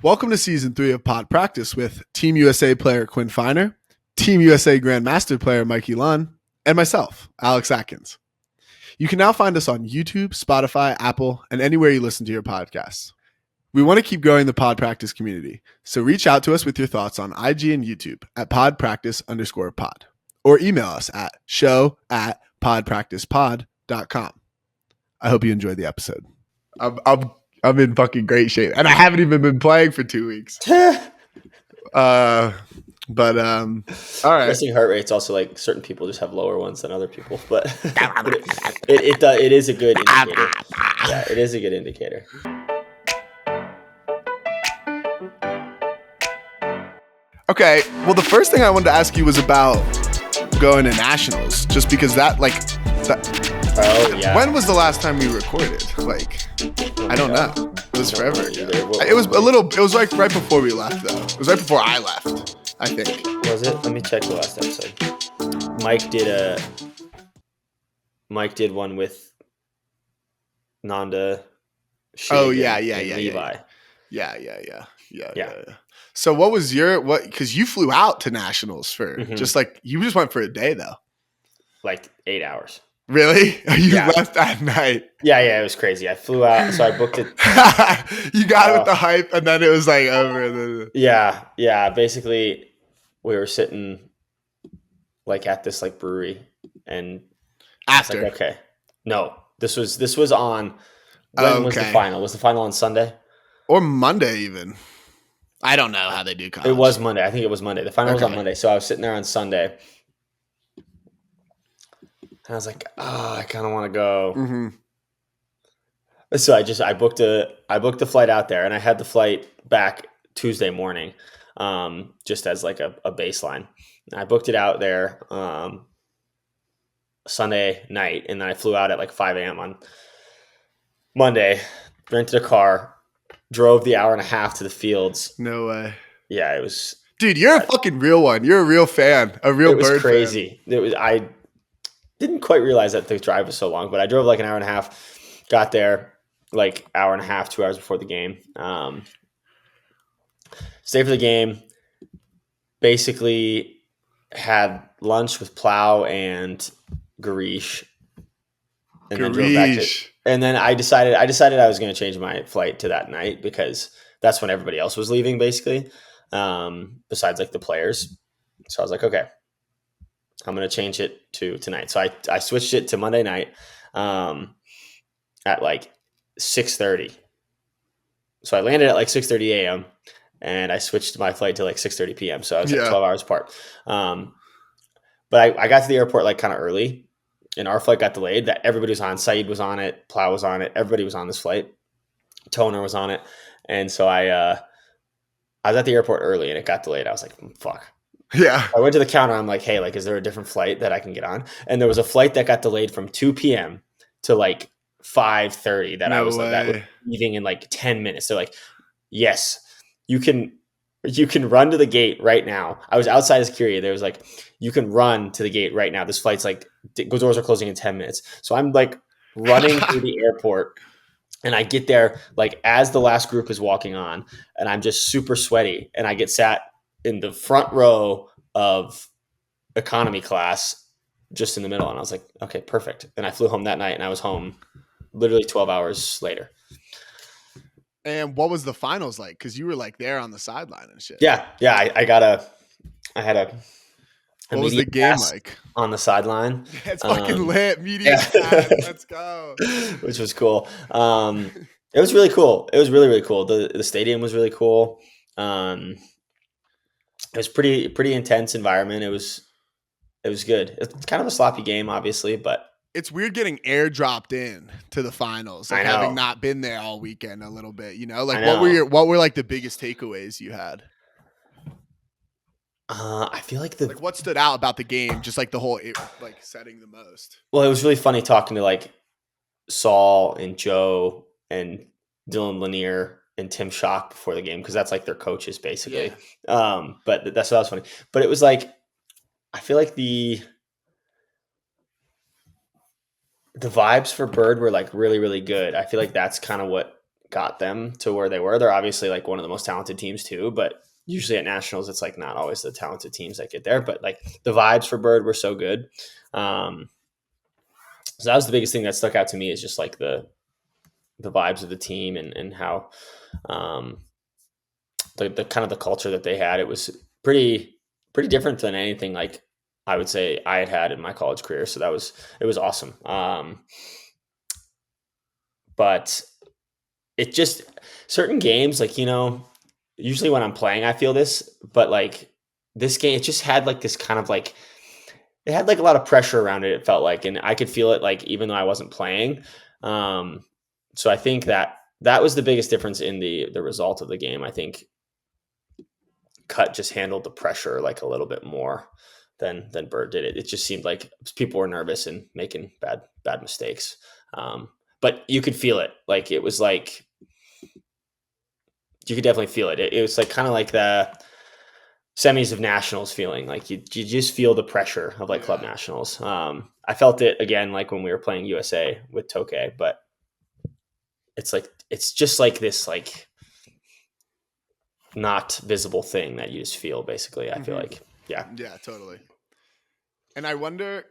Welcome to Season 3 of Pod Practice with Team USA player Quinn, Team USA Grandmaster player Mikey, and myself, Alex Atkins. You can now find us on YouTube, Spotify, Apple, and anywhere you listen to your podcasts. We want to keep growing the Pod Practice community, so reach out to us with your thoughts on IG and YouTube at podpractice_pod, or email us at show@podpracticepod.com. I hope you enjoyed the episode. I'm in fucking great shape, and I haven't even been playing for 2 weeks. All right. Resting heart rate's also like certain people just have lower ones than other people, but it is a good indicator. Yeah, it is a good indicator. Okay. Well, the first thing I wanted to ask you was about going to nationals, just because Oh yeah. When was the last time we recorded? I don't know. It was forever ago. It was like right before we left, though. It was right before I left, I think. Was it? Let me check the last episode. Mike did one with Nanda. Levi. Yeah. So what was because you flew out to nationals for you just went for a day, though. Like 8 hours. Really? You left that night? Yeah, it was crazy. I flew out, so I booked it. You got it with the hype, and then it was like over. Yeah. Basically, we were sitting at this brewery, and after. Okay, no, this was on. When was the final? Was the final on Sunday or Monday even? I don't know how they do college. It was Monday. I think it was Monday. The final was on Monday, so I was sitting there on Sunday. And I was like, I kind of want to go. Mm-hmm. So I booked a flight out there, and I had the flight back Tuesday morning, just as like a baseline. And I booked it out there Sunday night, and then I flew out at 5 a.m. on Monday, rented a car, drove the hour and a half to the fields. No way. Yeah, it was. Dude, you're a fucking real one. You're a real fan, a real bird fan. It was crazy. I didn't quite realize that the drive was so long, but I drove an hour and a half, got there hour and a half, 2 hours before the game. Stayed for the game, basically had lunch with Plow and Garish. And then drove back and then I decided I was going to change my flight to that night because that's when everybody else was leaving, basically, besides the players. So I was like, okay, I'm going to change it to tonight. So I switched it to Monday night at 6:30. So I landed at 6:30 a.m. and I switched my flight to 6:30 p.m. So I was 12 hours apart. But I got to the airport kind of early, and our flight got delayed. That everybody was on. Saeed was on it. Plow was on it. Everybody was on this flight. Toner was on it. And so I was at the airport early, and it got delayed. I was like, fuck. Yeah. I went to the counter. I'm like, hey, is there a different flight that I can get on? And there was a flight that got delayed from 2 p.m. to 5:30 that I was that was leaving in 10 minutes. They're like, yes, you can run to the gate right now. I was outside of security. There was you can run to the gate right now. This flight's doors are closing in 10 minutes. So I'm running through the airport, and I get there as the last group is walking on, and I'm just super sweaty, and I get sat in the front row of economy class, just in the middle. And I was like, okay, perfect. And I flew home that night, and I was home literally 12 hours later. And what was the finals like? Because you were there on the sideline and shit. Yeah. I had a what was the game like? On the sideline. Yeah, it's fucking lit. Media pass. Let's go. Which was cool. It was really cool. It was really, really cool. The stadium was really cool. It was pretty intense environment. It was good. It's kind of a sloppy game, obviously, but it's weird getting airdropped in to the finals, having not been there all weekend a little bit. What were the biggest takeaways you had? I feel what stood out about the game, just the whole setting the most. Well, it was really funny talking to Saul and Joe and Dylan Lanier and Tim Schock before the game, because that's their coaches basically. Yeah. But that was funny. But it was I feel the vibes for Bird were really, really good. I feel that's kind of what got them to where they were. They're obviously like one of the most talented teams too, but usually at nationals, it's like not always the talented teams that get there, but like the vibes for Bird were so good. So that was the biggest thing that stuck out to me, is just like the vibes of the team and how the kind of the culture that they had. It was pretty different than anything like I would say I had in my college career. So it was awesome. But it just, certain games, like, usually when I'm playing, I feel this, but like this game, it just had like this kind of like, it had like a lot of pressure around it. It felt like, and I could feel it, like, even though I wasn't playing. So I think that was the biggest difference in the result of the game. I think Cut just handled the pressure like a little bit more than Bird did it. It just seemed like people were nervous and making bad mistakes. But you could feel it. Like, it was like, you could definitely feel it. It was like kind of like the semis of nationals feeling. Like you just feel the pressure of like club nationals. I felt it again, like when we were playing USA with Tokay, but it's just like this, like, not visible thing that you just feel, basically. I feel like, yeah, totally. And I wonder,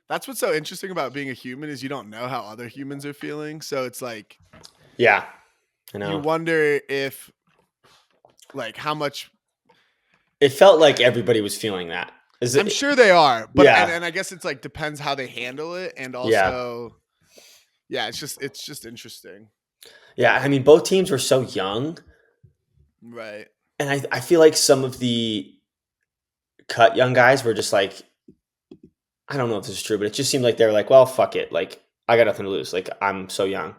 that's what's so interesting about being a human, is you don't know how other humans are feeling. So it's like, yeah, I know. You wonder if, like, how much it felt like everybody was feeling that. I'm sure they are, but and I guess it's like depends how they handle it, and also, it's just interesting. Yeah, I mean, both teams were so young, right? And I feel like some of the Cut young guys were just like, I don't know if this is true, but it just seemed like they were like, well, fuck it, like, I got nothing to lose, like, I'm so young.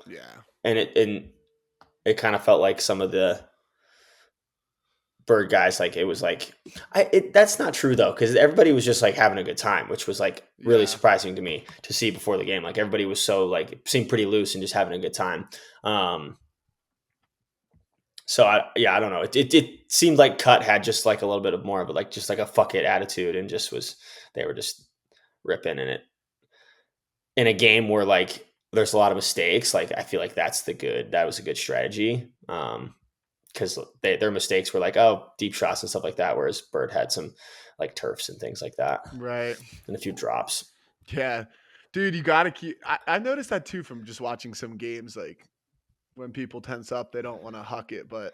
Yeah, and it kind of felt like some of the Bird guys, like, it was like, that's not true though, because everybody was just like having a good time, which was like really surprising to me to see before the game. Like, everybody was so, like, it seemed pretty loose and just having a good time. So I don't know. It seemed like Cut had just like a little bit of more of it, like just like a fuck it attitude, and they were just ripping in it in a game where, like, there's a lot of mistakes. Like, I feel like that was a good strategy. Because their mistakes were like, deep shots and stuff like that, whereas Bird had some like turfs and things like that, right, and a few drops. Yeah, dude, you gotta keep. I noticed that too from just watching some games. Like, when people tense up, they don't want to huck it, but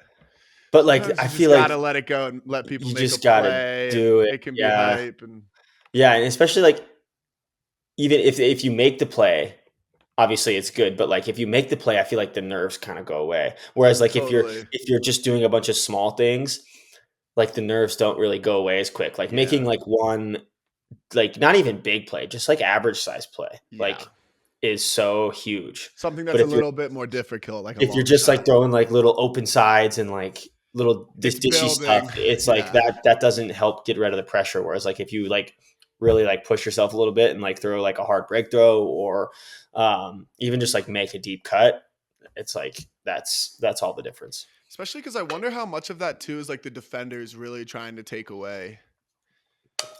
like, I feel like gotta let it go and let people make just a play. Do it. It can be hype, and especially like, even if you make the play, obviously it's good, but like, if you make the play, I feel like the nerves kind of go away. Whereas like, totally. if you're just doing a bunch of small things, like, the nerves don't really go away as quick. Like, making like one, like, not even big play, just like average size play, like, is so huge. Something that's a little bit more difficult. Like, if you're just shot, like throwing like little open sides and like little dishy stuff, it's like that doesn't help get rid of the pressure. Whereas like, if you like really like push yourself a little bit and like throw like a hard break throw, or even just like make a deep cut, it's like that's all the difference. Especially because I wonder how much of that too is like the defenders really trying to take away,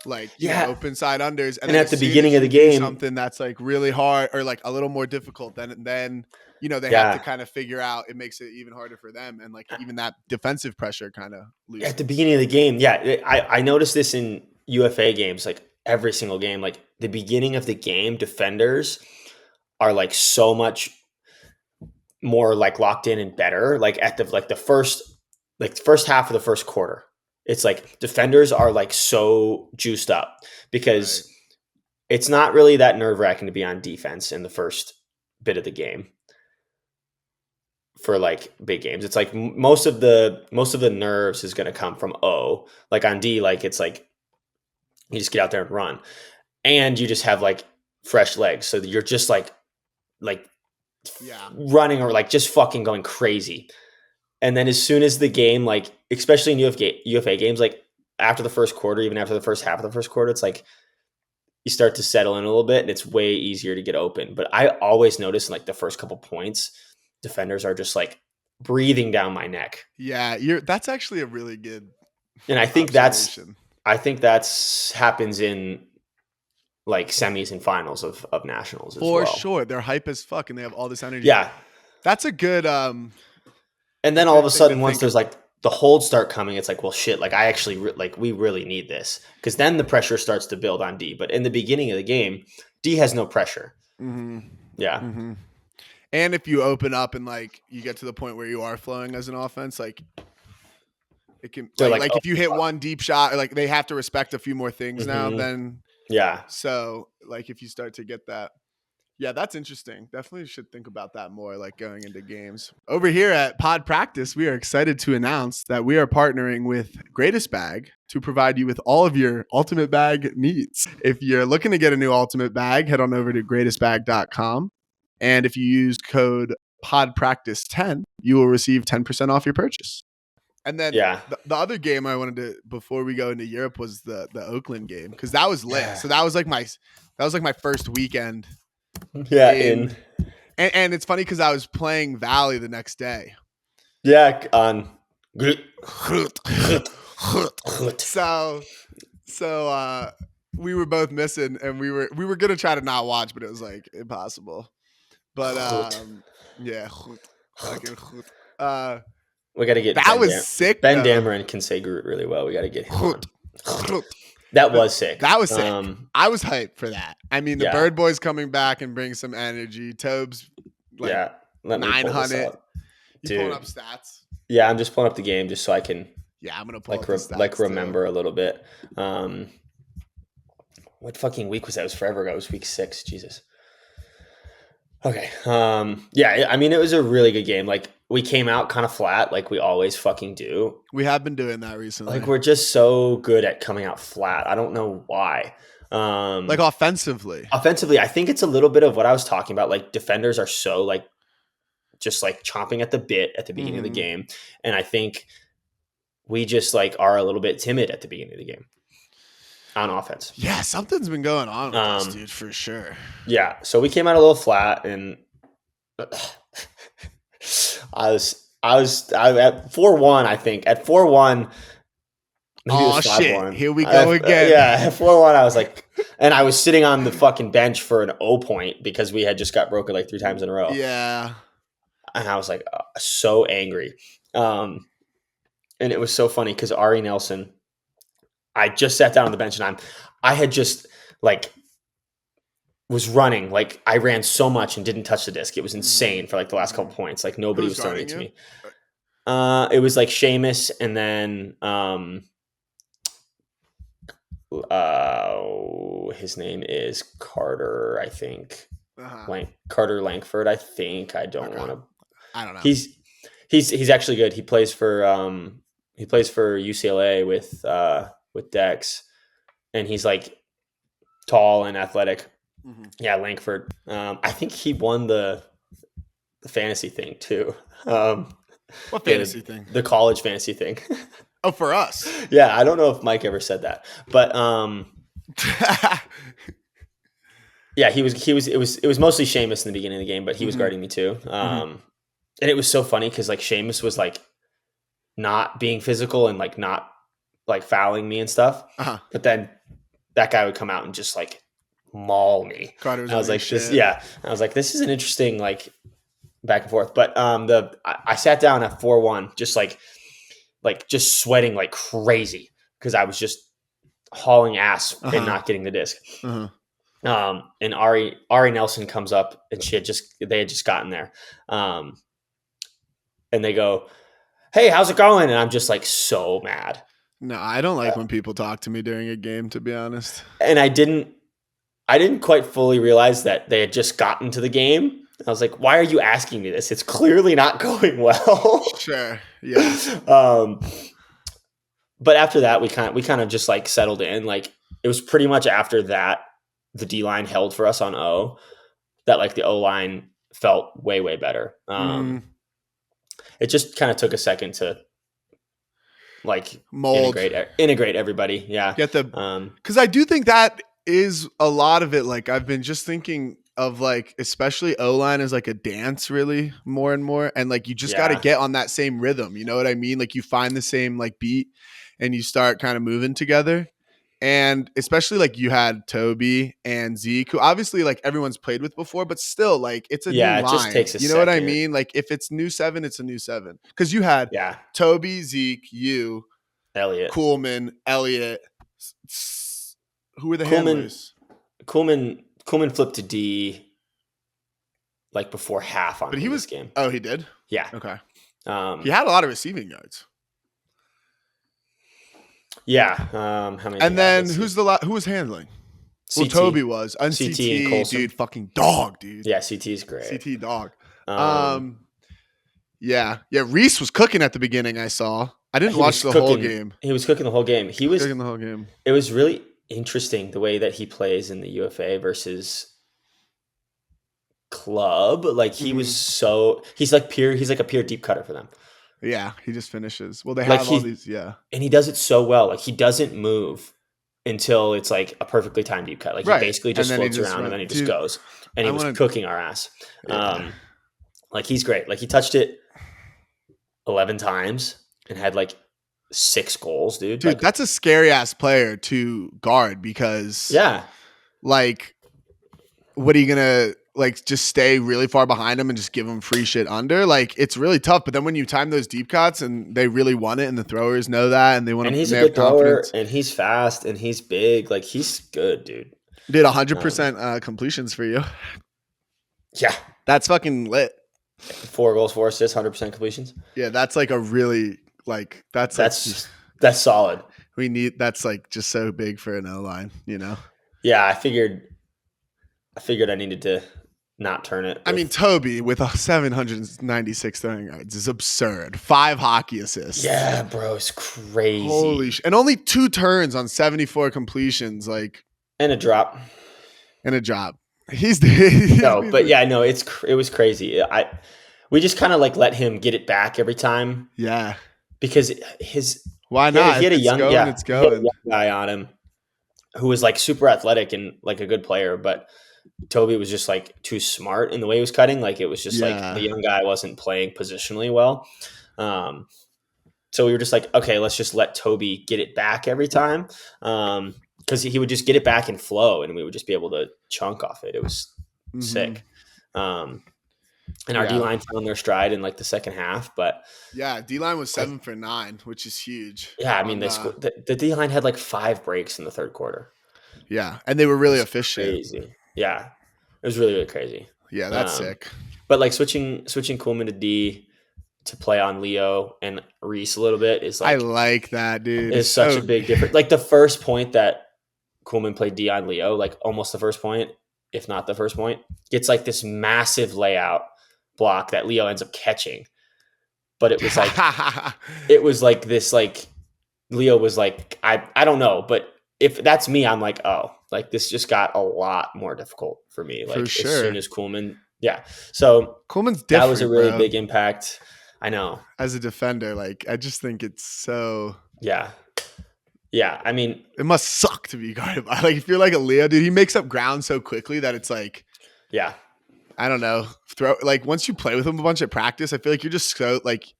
like, open side unders, and at the beginning of the game, something that's like really hard or like a little more difficult, then they have to kind of figure out. It makes it even harder for them, and like even that defensive pressure kind of loses. At the beginning of the game, I noticed this in UFA games, like every single game. Like, the beginning of the game, defenders are like so much more like locked in and better. Like, at the first half of the first quarter, it's like defenders are like so juiced up, because it's not really that nerve-wracking to be on defense in the first bit of the game for like big games. It's like most of the nerves is going to come from like on D, like, it's like you just get out there and run, and you just have like fresh legs, so you're just like running, or like just fucking going crazy. And then as soon as the game, like, especially in UFA games, like after the first quarter, even after the first half of the first quarter, it's like you start to settle in a little bit, and it's way easier to get open. But I always notice in like the first couple points, defenders are just like breathing down my neck. Yeah, that's actually a really good. And I think that's happens in like semis and finals of nationals as For well. sure. They're hype as fuck and they have all this energy. Yeah. That's a good and then all of a sudden, once there's like the holds start coming, it's like, well, shit, like I actually we really need this, because then the pressure starts to build on D. But in the beginning of the game, D has no pressure. Mm-hmm. Yeah. Mm-hmm. And if you open up and like you get to the point where you are flowing as an offense, like it can like if you hit one deep shot, like they have to respect a few more things now. Then So like if you start to get that. Yeah, that's interesting. Definitely should think about that more, like going into games. Over here at Pod Practice, we are excited to announce that we are partnering with Greatest Bag to provide you with all of your ultimate bag needs. If you're looking to get a new ultimate bag, head on over to greatestbag.com. And if you use code PodPractice10, you will receive 10% off your purchase. And then the other game I wanted to, before we go into Europe, was the Oakland game, because that was lit. So that was like my first weekend. Yeah, and it's funny because I was playing Valley the next day. Yeah, on so we were both missing, and we were gonna try to not watch, but it was like impossible. But yeah, we got to get that was sick. Ben Dameron can say Groot really well. We got to get him. That was sick. That was sick. I was hyped for that. I mean, the Bird Boys coming back and bring some energy. Tobes, like 900. You pulling up stats? Yeah, I'm just pulling up the game just so I can. Yeah, I'm gonna pull up the stats remember a little bit. What fucking week was that? It was forever ago. It was week 6. Jesus. Okay. Yeah, I mean, it was a really good game. Like, we came out kind of flat, like we always fucking do. We have been doing that recently. Like, we're just so good at coming out flat. I don't know why. Like offensively, I think it's a little bit of what I was talking about. Like, defenders are so like just like chomping at the bit at the beginning of the game, and I think we just like are a little bit timid at the beginning of the game on offense. Yeah, something's been going on with this dude for sure. Yeah, so we came out a little flat, and I was at 4-1. I think at 4-1. Oh shit! Here we go again. Yeah, at 4-1, I was like, and I was sitting on the fucking bench for an O point because we had just got broken like 3 times in a row. Yeah, and I was like so angry, and it was so funny because Ari Nelson, I just sat down on the bench and I had just like was running, like I ran so much and didn't touch the disc. It was insane for like the last couple points. Like nobody was throwing it to me. It was like Seamus and then his name is Carter, I think. Carter Langford, I think. I don't know. He's actually good. He plays for UCLA with Dex, and he's like tall and athletic. Yeah, Langford. I think he won the fantasy thing too. What fantasy thing? The college fantasy thing. Oh, for us. Yeah, I don't know if Mike ever said that, but yeah, it was mostly Seamus in the beginning of the game, but he was guarding me too. And it was so funny because like Seamus was like not being physical and like not like fouling me and stuff, but then that guy would come out and just like maul me. I was like, this is an interesting like back and forth. But I sat down at 4-1, just sweating like crazy because I was just hauling ass and not getting the disc. And Ari Nelson comes up and they had just gotten there. And they go, "Hey, how's it going?" And I'm just like so mad. No, I don't like when people talk to me during a game, to be honest. And I didn't quite fully realize that they had just gotten to the game. I was like, "Why are you asking me this? It's clearly not going well." Sure. Yeah. But after that, we kind of just like settled in. Like it was pretty much after that the D line held for us on O, that like the O line felt way, way better. It just kind of took a second to like integrate everybody. Yeah. Get the, cause I do think that is a lot of it. Like I've been just thinking of like, especially O-line is like a dance really more and more. And like, you just got to get on that same rhythm. You know what I mean? Like you find the same like beat and you start kind of moving together. And especially like you had Toby and Zeke, who obviously like everyone's played with before, but still like it's a new it just line. takes a You know what I second. mean? Like if it's new 7, it's a new 7. Because you had Yeah, Toby, Zeke, you, Elliott. Coolman, Elliott. Who were the Coolman handlers? Coolman flipped to D like before half on But he in was this game. Oh, he did? Yeah. Okay. He had a lot of receiving yards. Yeah. How many? And then who was handling? Well, CT. Toby was. And CT CT, and Colson. dude, fucking dog, dude. Yeah, CT's great. CT dog. Yeah. Reese was cooking at the beginning, I saw. I didn't watch the whole game. He was cooking the whole game. He was cooking the whole game. It was really interesting the way that he plays in the UFA versus club. Like he was he's like a pure deep cutter for them. Yeah, he just finishes. Well, they have all these, and he does it so well. Like he doesn't move until it's like a perfectly timed deep cut. Like he basically just floats around and then he just goes. And he was cooking our ass. Yeah. Like he's great. Like he touched it 11 times and had like 6 goals, dude. Dude, like, that's a scary ass player to guard because like what are you gonna like just stay really far behind him and just give him free shit under? Like it's really tough. But then when you time those deep cuts and they really want it and the throwers know that and they want to, and he's a good thrower and he's fast and he's big. Like he's good, dude. Did 100% completions for you. Yeah, that's fucking lit. 4 goals, 4 assists, 100% completions. Yeah, that's like a really like that's solid. That's like just so big for an O-line, you know. Yeah, I figured I needed to not turn it. I mean, Toby with 796 throwing yards is absurd. 5 hockey assists. Yeah, bro, it's crazy. Holy shit. And only 2 turns on 74 completions, like and a drop. He's no, but yeah, no, it was crazy. We just kind of like let him get it back every time. Yeah, because why not? He had a young young guy on him who was like super athletic and like a good player, but Toby was just like too smart in the way he was cutting. Like it was just like the young guy wasn't playing positionally well. So we were just like, okay, let's just let Toby get it back every time. Because he would just get it back and flow, and we would just be able to chunk off it. It was sick. And our D-line found their stride in like the second half. But yeah, D-line was 7 for 9, which is huge. Yeah, I mean, the D-line had like 5 breaks in the third quarter. Yeah, and they were really efficient. Crazy. Yeah, it was really, really crazy. Yeah, that's sick. But like switching Coolman to D to play on Leo and Reese a little bit is like, I like that, dude. It's such a big difference. Like the first point that Coolman played D on Leo, like almost the first point, if not the first point, gets like this massive layout block that Leo ends up catching. But it was like this, like Leo was like, I don't know, but if that's me, I'm like, oh, like this just got a lot more difficult for me. Like as soon as Coolman, so Coolman's different. That was a really big impact. I know. As a defender, like I just think it's so Yeah, I mean, it must suck to be guarded by. Like if you're like a Leo, dude, he makes up ground so quickly that it's like, I don't know, like once you play with him a bunch at practice, I feel like you're just so like,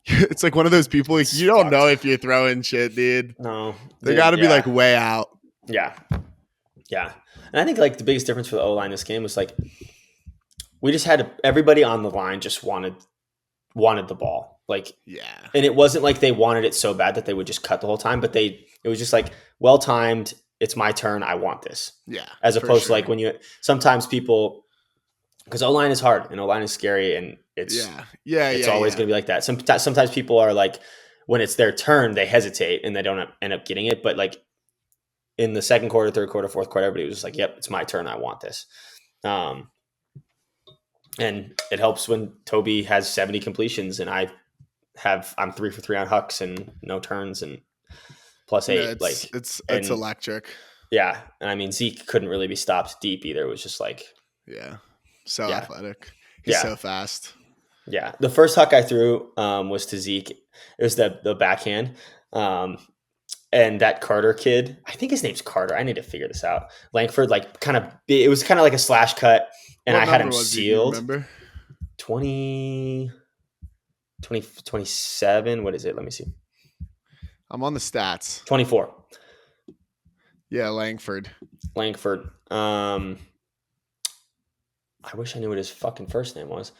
it's like one of those people like you don't know if you're throwing shit, dude. No, they got to be like way out. Yeah, and I think like the biggest difference for the O-line this game was like we just had everybody on the line just wanted the ball. Like, and it wasn't like they wanted it so bad that they would just cut the whole time, but it was just like well-timed. It's my turn. I want this. Yeah. As opposed to like when sometimes people, because O-line is hard and O-line is scary and it's always going to be like that. Sometimes people are like, when it's their turn, they hesitate and they don't end up getting it. But like in the second quarter, third quarter, fourth quarter, everybody was just like, yep, it's my turn. I want this. And it helps when Toby has 70 completions and I'm 3 for 3 on hucks and no turns and plus 8. It's electric. Yeah. And I mean, Zeke couldn't really be stopped deep either. It was just like, athletic. He's so fast. Yeah. The first huck I threw was to Zeke. It was the backhand. And that Carter kid, I think his name's Carter. I need to figure this out. Langford, like it was kind of like a slash cut. And I had him sealed. Remember? 27. What is it? Let me see. I'm on the stats. 24. Yeah, Langford. I wish I knew what his fucking first name was.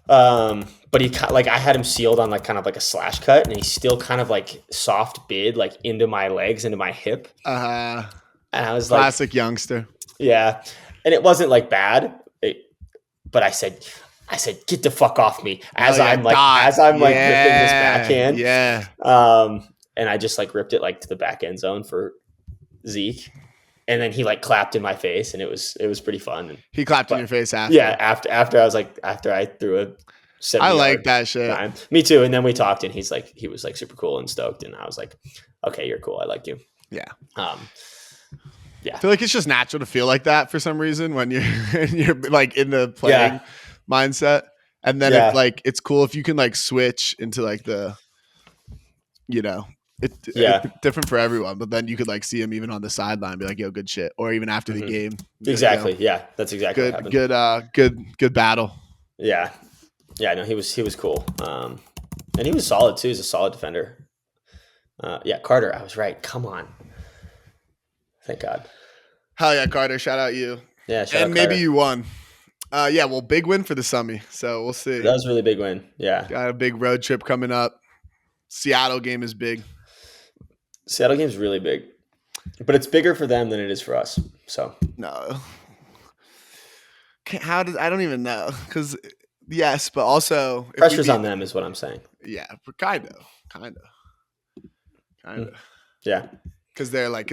But he like I had him sealed on like kind of like a slash cut, and he still kind of like soft bid like into my legs, into my hip. And I was classic like, youngster. Yeah, and it wasn't like bad, but I said, get the fuck off me as I'm like ripping this backhand. Yeah. And I just like ripped it like to the back end zone for Zeke. And then he like clapped in my face, and it was pretty fun. And, he clapped in your face after. Yeah, after I was like, after I threw a 70 I like that shit. Time. Me too. And then we talked, and he was like super cool and stoked, and I was like, okay, you're cool. I like you. Yeah. Yeah. I feel like it's just natural to feel like that for some reason when you're like in the playing mindset. And then if like it's cool if you can like switch into like the, you know, it's different for everyone, but then you could like see him even on the sideline be like, yo, good shit. Or even after the game. Exactly. You know, yeah. That's exactly what happened. Good battle. Yeah. Yeah, no, he was cool. And he was solid too. He's a solid defender. Carter, I was right. Come on. Thank God. Hell yeah, Carter. Shout out you. Yeah, and maybe you won. Well, big win for the Summy. So we'll see. That was a really big win. Yeah. Got a big road trip coming up. Seattle game is big. Seattle game's really big. But it's bigger for them than it is for us. So no. I don't even know. Because yes, but also pressure's on them is what I'm saying. Yeah, kind of. Yeah. Because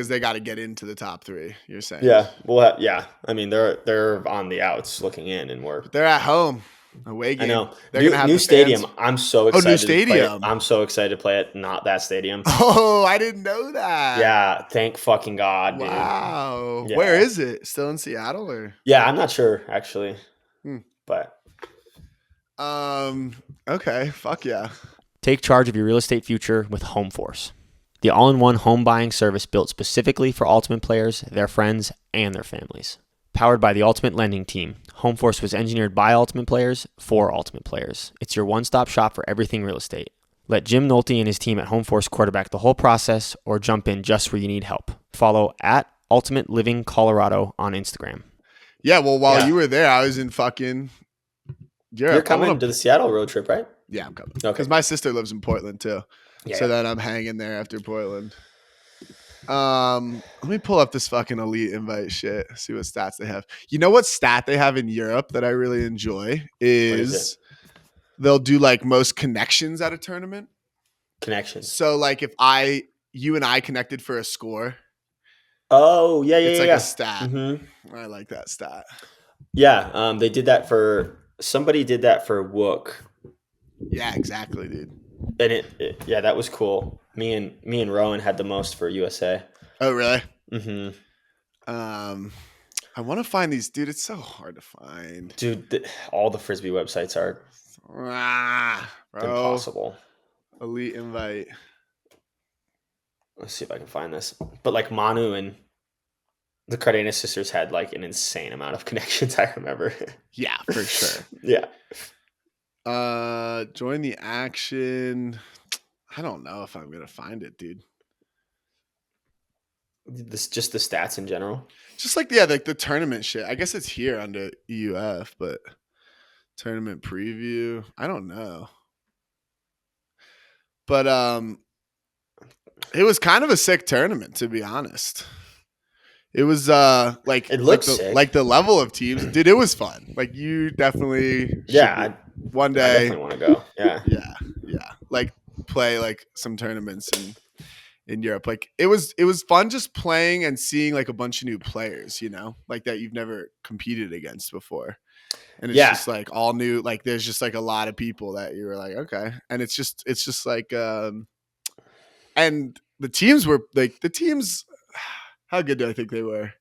they got to get into the top 3. You're saying? Yeah. Well, yeah. I mean, they're on the outs looking in, and they're at home. Away game. I know. They're gonna have new stadium. Fans. I'm so excited. New stadium. I'm so excited to play it. Not that stadium. Oh, I didn't know that. Yeah. Thank fucking God, dude. Wow. Yeah. Where is it? Still in Seattle or? Yeah, I'm not sure actually. But. Okay. Fuck yeah. Take charge of your real estate future with HomeForce, the all-in-one home buying service built specifically for Ultimate players, their friends, and their families. Powered by the Ultimate Lending Team, HomeForce was engineered by Ultimate players for Ultimate players. It's your one-stop shop for everything real estate. Let Jim Nolte and his team at HomeForce quarterback the whole process, or jump in just where you need help. Follow at Ultimate Living Colorado on Instagram. Yeah, well, while you were there, I was in fucking Europe. You're coming to the Seattle road trip, right? Yeah, I'm coming. Okay. Because my sister lives in Portland too. Yeah, so then I'm hanging there after Portland. Let me pull up this fucking elite invite shit. See what stats they have. You know what stat they have in Europe that I really enjoy is they'll do like most connections at a tournament. Connections. So like if you and I connected for a score. Oh yeah, it's like a stat. Mm-hmm. I like that stat. Yeah, they did that for somebody. Did that for EBUCC. Yeah, exactly, dude. And that was cool. Me and Rowan had the most for USA. Oh, really? Mm-hmm. I want to find these, dude. It's so hard to find. Dude, all the Frisbee websites are impossible. Elite invite. Let's see if I can find this. But like Manu and the Cardenas sisters had like an insane amount of connections. I remember. Yeah, for sure. Yeah. Join the action. I don't know if I'm gonna find it, dude. Just the stats in general. Just like the tournament shit. I guess it's here under EUF, but tournament preview. I don't know. But it was kind of a sick tournament, to be honest. It was it looks sick. Like the level of teams, dude. It was fun. Like you definitely one day I definitely want to go. Yeah. Like play like some tournaments in Europe. Like it was fun just playing and seeing like a bunch of new players, you know, like that you've never competed against before. And it's just like all new. Like there's just like a lot of people that you were like, okay, and it's just like and the teams were like how good do I think they were?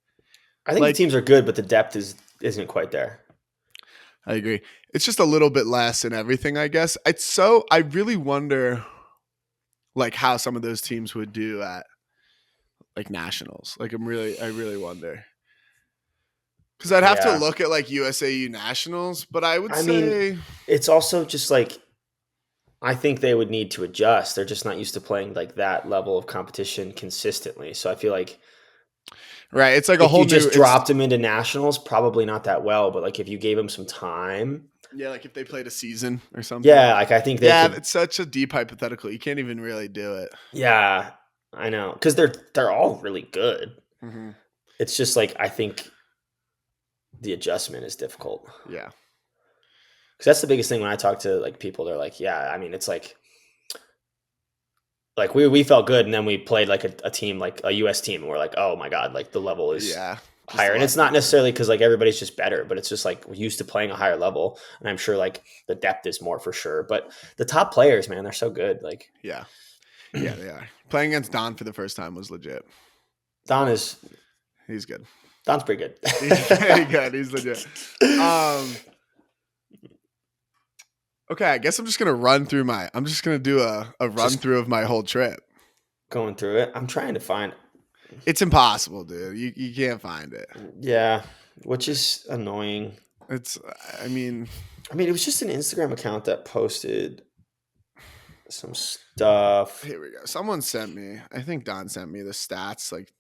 I think the teams are good, but the depth isn't quite there. I agree. It's just a little bit less in everything, I guess. I really wonder like how some of those teams would do at like nationals. Like I really wonder. Because I'd have to look at like USAU nationals, but I mean, it's also just like I think they would need to adjust. They're just not used to playing like that level of competition consistently. So I feel like Right. It's like a If whole you just new, dropped him into nationals, probably not that well. But like if you gave him some time, yeah, like if they played a season or something. yeah, like I think they Yeah, could. it's such a deep hypothetical. You can't even really do it. Yeah, I know because they're all really good. Mm-hmm. It's just like I think the adjustment is difficult. Yeah. Because that's the biggest thing when I talk to like people. They're like, yeah, I mean, it's like we felt good, and then we played like a team, like a U.S. team, and we're like, oh my god, like the level is higher, and it's not necessarily because like everybody's just better, but it's just like we're used to playing a higher level, and I'm sure like the depth is more for sure. But the top players, man, they're so good. Like, yeah, they are. Playing against Don for the first time was legit. He's good. Don's pretty good. He's very good. He's legit. Okay, I guess I'm just gonna do a run through of my whole trip. Going through it. I'm trying to find. It's impossible, dude. You can't find it. Yeah, which is annoying. I mean, it was just an Instagram account that posted some stuff. Here we go. Someone sent me. I think Don sent me the stats, like,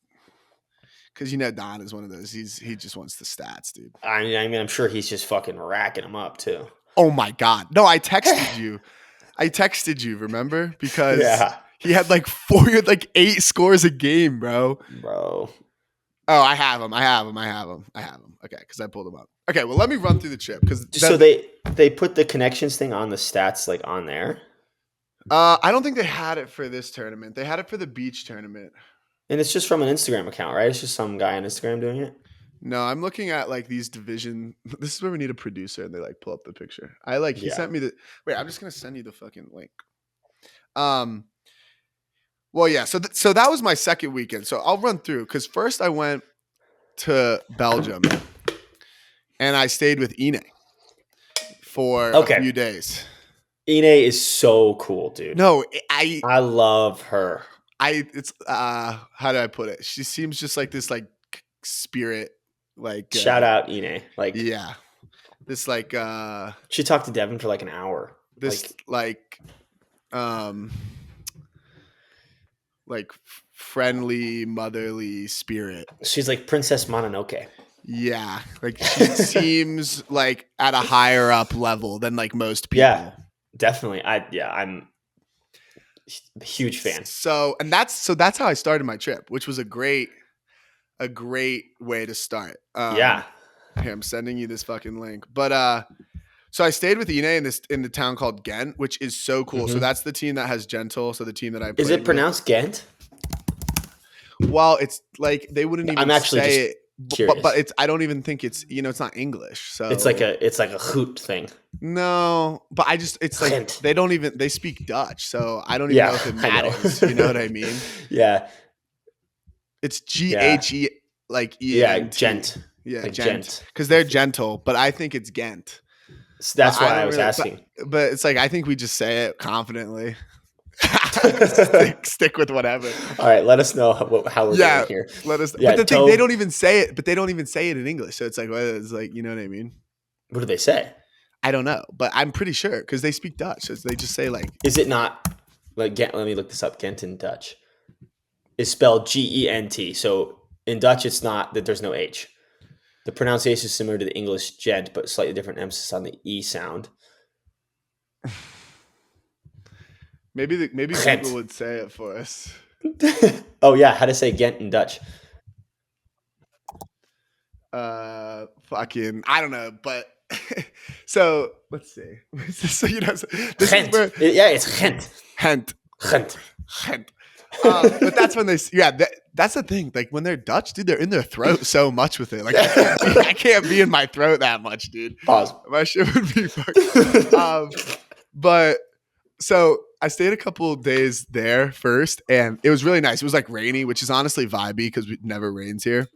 because Don is one of those. He just wants the stats, dude. I mean, I'm sure he's just fucking racking them up too. Oh my god! No, I texted you. Remember? Because he had like 8 scores a game, bro. Oh, I have him. Okay, because I pulled him up. Okay, well, let me run through the trip so they put the connections thing on the stats like on there. I don't think they had it for this tournament. They had it for the beach tournament. And it's just from an Instagram account, right? It's just some guy on Instagram doing it. No, I'm looking at like these division. This is where we need a producer, and they like pull up the picture. He sent me the. Wait, I'm just gonna send you the fucking link. Well, yeah. So that was my second weekend. So I'll run through because first I went to Belgium, and I stayed with Ine for a few days. Ine is so cool, dude. No, I love her. It's how do I put it? She seems just like this like spirit. Like shout out Ine. Like yeah. This like she talked to Devin for like an hour. This like friendly motherly spirit. She's like Princess Mononoke. Yeah. Like she seems like at a higher up level than like most people. Yeah. Definitely. I'm a huge fan. So that's how I started my trip, which was a great way to start. Yeah. Here, I'm sending you this fucking link. But so I stayed with Ine in the town called Ghent, which is so cool. Mm-hmm. So that's the team that has Gentle. So the team that I played Is it pronounced Ghent? Well, it's like they wouldn't even I'm actually say just it. Curious. But it's I don't even think it's it's not English. So it's like a hoot thing. No, but it's like Ghent. they speak Dutch, so I don't even know if it matters. You know what I mean? Yeah. It's GHE like E. Yeah, Gent. Yeah, like Gent. Because they're gentle, but I think it's Ghent. So that's why I was asking. But it's like I think we just say it confidently. Stick with whatever. All right, let us know how we're doing here. Let us. Yeah, but the thing, they don't even say it. But they don't even say it in English. So it's like you know what I mean? What do they say? I don't know, but I'm pretty sure because they speak Dutch. So they just say like. Is it not like Ghent? Let me look this up. Ghent in Dutch is spelled Gent. So in Dutch, it's not that there's no H. The pronunciation is similar to the English gent, but slightly different emphasis on the E sound. Maybe people would say it for us. Oh yeah, how to say Ghent in Dutch? Fucking I don't know, but so let's see. So this Ghent. is where, it's Ghent. Ghent. But that's when that's the thing. Like when they're Dutch, dude, they're in their throat so much with it. Like I can't be in my throat that much, dude. Pause. My shit would be fucked. But so I stayed a couple of days there first, and it was really nice. It was like rainy, which is honestly vibey because it never rains here.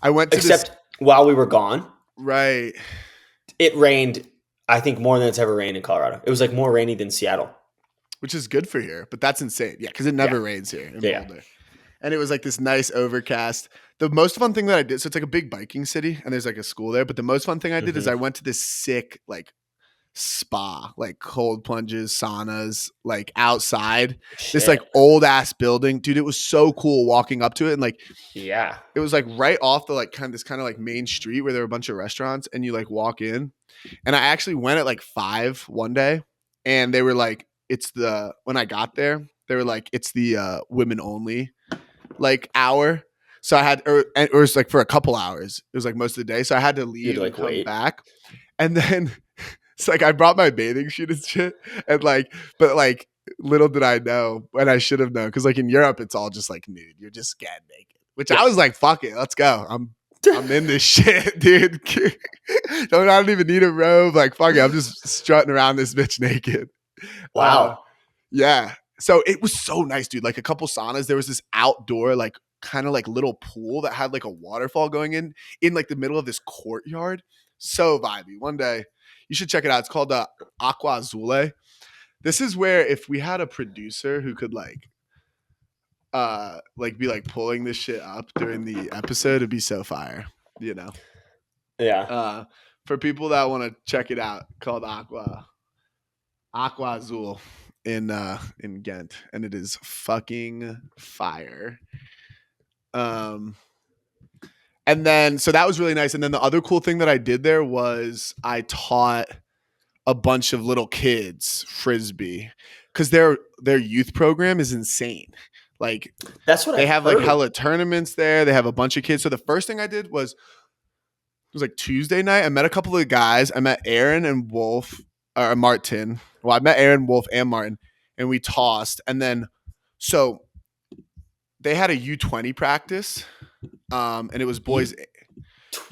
I went to while we were gone. Right. It rained, I think, more than it's ever rained in Colorado. It was like more rainy than Seattle. Which is good for here, but that's insane. Yeah, because it never rains here in Boulder. And it was like this nice overcast. The most fun thing that I did, so it's like a big biking city, and there's like a school there. But the most fun thing I did is I went to this sick like spa, like cold plunges, saunas, like outside. Shit. This like old ass building, dude. It was so cool walking up to it, and like Yeah. it was like right off the like this kind of like main street where there were a bunch of restaurants, and you like walk in. And I actually went at like 5 one day, and they were like, when I got there, they were like, it's the women only like hour. So I had, or it was like for a couple hours. It was like most of the day. So I had to leave and come back. And then it's like I brought my bathing suit and shit. And like, but like little did I know, and I should have known, because like in Europe, it's all just like nude. You're just getting naked. Which I was like, fuck it, let's go. I'm in this shit, dude. I don't even need a robe. Like, fuck it, I'm just strutting around this bitch naked. Wow. Yeah. So it was so nice, dude. Like a couple saunas. There was this outdoor, like kind of like little pool that had like a waterfall going in like the middle of this courtyard. So vibey. One day you should check it out. It's called Acqua Azzurra. This is where if we had a producer who could like be like pulling this shit up during the episode, it'd be so fire, you know? Yeah. For people that want to check it out, called Acqua Azzurra in Ghent, and it is fucking fire. And then so that was really nice. And then the other cool thing that I did there was I taught a bunch of little kids frisbee, because their youth program is insane. Like that's what they have like hella tournaments there. They have a bunch of kids. So the first thing I did was like Tuesday night. I met a couple of guys. I met Aaron and Wolf or Martin. Well, I met Aaron, Wolf, and Martin, and we tossed. And then so they had a U20 practice, and it was boys.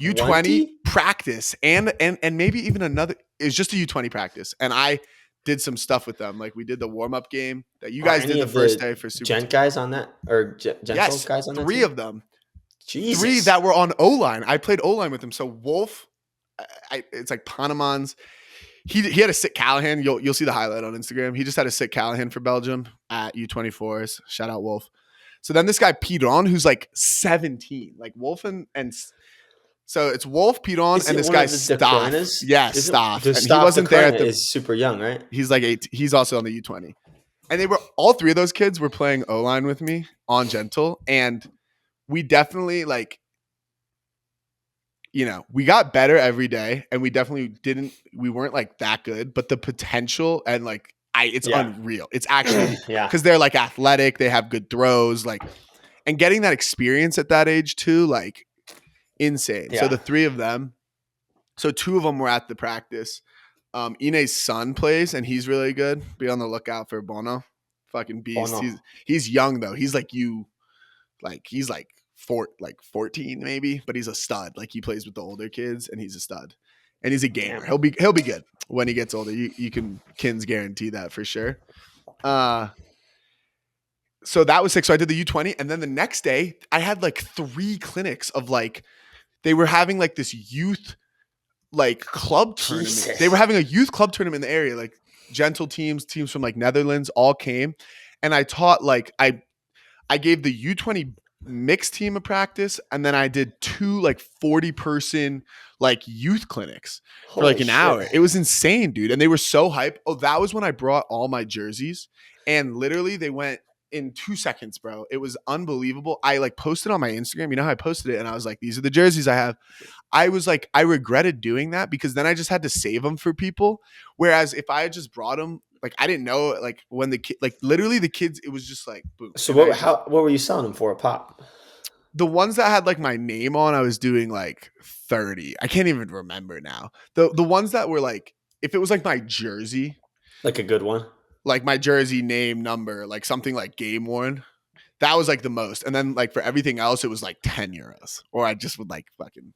U20 practice and maybe even another. It's just a U20 practice, and I did some stuff with them. Like we did the warm up game that you guys did the first day for Super Gent guys on that, or gentle guys on that. 3 of them. Jesus. 3 that were on O-line. I played O-line with them. So Wolf, it's like Panamans. He had a sick Callahan. You'll see the highlight on Instagram. He just had a sick Callahan for Belgium at U24s. Shout out Wolf. So then this guy Piron, who's like 17, like Wolf and so it's Wolf, Piron, and this guy Staff. Yeah, Staff. And he wasn't there at is super young, right? He's like 8. He's also on the U20. And they were all 3 of those kids were playing O-line with me on Gentle, and we definitely like, you know, we got better every day, and we definitely we weren't like that good, but the potential and like it's unreal. It's actually because they're like athletic, they have good throws, like, and getting that experience at that age too, like insane. So the 3 of them, so 2 of them were at the practice. Ine's son plays, and he's really good. Be on the lookout for Bono. Fucking beast. Bono. He's young though. He's like he's like 14 maybe, but he's a stud. Like he plays with the older kids, and he's a stud. And he's a gamer. He'll be good when he gets older. You can Kins guarantee that for sure. So that was sick. So I did the U20, and then the next day I had like 3 clinics of like they were having like this youth like club tournament. Jesus. They were having a youth club tournament in the area, like Gentle teams from like Netherlands all came, and I taught like I gave the U20 mixed team a practice, and then I did 2 like 40-person like youth clinics for like an hour. It was insane, dude, and they were so hype. Oh, that was when I brought all my jerseys, and literally they went in 2 seconds, bro. It was unbelievable. I like posted on my Instagram. You know how I posted it, and I was like, these are the jerseys I have. I was like, I regretted doing that, because then I just had to save them for people. Whereas if I had just brought them, like I didn't know, like when the kid, like literally the kids, it was just like boom. So what were you selling them for a pop? The ones that had like my name on, I was doing like 30. I can't even remember now. The ones that were like, if it was like my jersey, like a good one, like my jersey name, number, like something like game worn, that was like the most. And then like for everything else, it was like 10 euros, or I just would like fucking,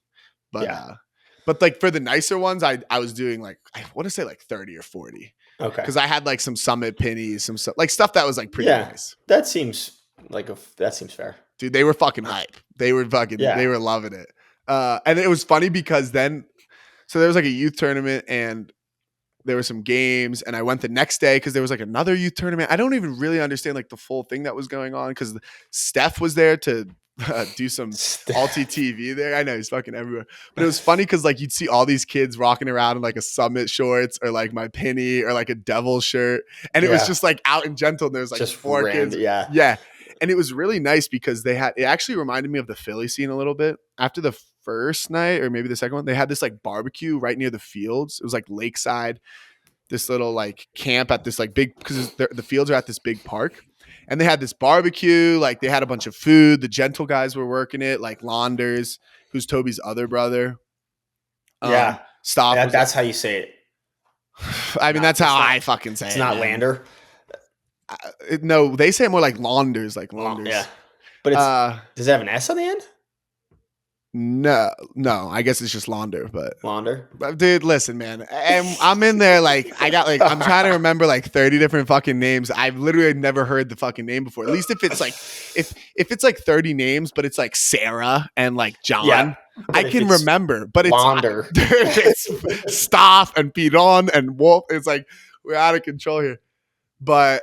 but like for the nicer ones, I was doing like, I want to say like 30 or 40. Okay. Cause I had like some Summit pennies, some stuff, like stuff that was like pretty nice. That seems fair. Dude, they were fucking hype. They were they were loving it. And it was funny because then, so there was like a youth tournament, and there were some games, and I went the next day because there was like another youth tournament. I don't even really understand like the full thing that was going on because Steph was there to do some Alti TV there. I know he's fucking everywhere, but it was funny because like you'd see all these kids rocking around in like a Summit shorts or like my Penny or like a Devil shirt, and it was just like out in Gentle. And there was like just 4 kids, yeah. And it was really nice because it actually reminded me of the Philly scene a little bit. After the first night or maybe the second one, they had this like barbecue right near the fields. It was like lakeside, this little like camp at this like big, because the fields are at this big park. And they had this barbecue, like they had a bunch of food. The Gentle guys were working it, like Launders, who's Toby's other brother. Stop. That's how you say it. I mean, that's how I fucking say it. It's not Lander. No, they say it more like Launders, like Launders. Yeah, but does it have an S on the end? No, I guess it's just Launder, but dude, listen, man, I'm in there like I'm trying to remember like 30 different fucking names. I've literally never heard the fucking name before. At least if it's like if it's like 30 names, but it's like Sarah and like John, I can remember. But it's Launder, it's Staff and Pidon and Wolf. It's like we're out of control here. But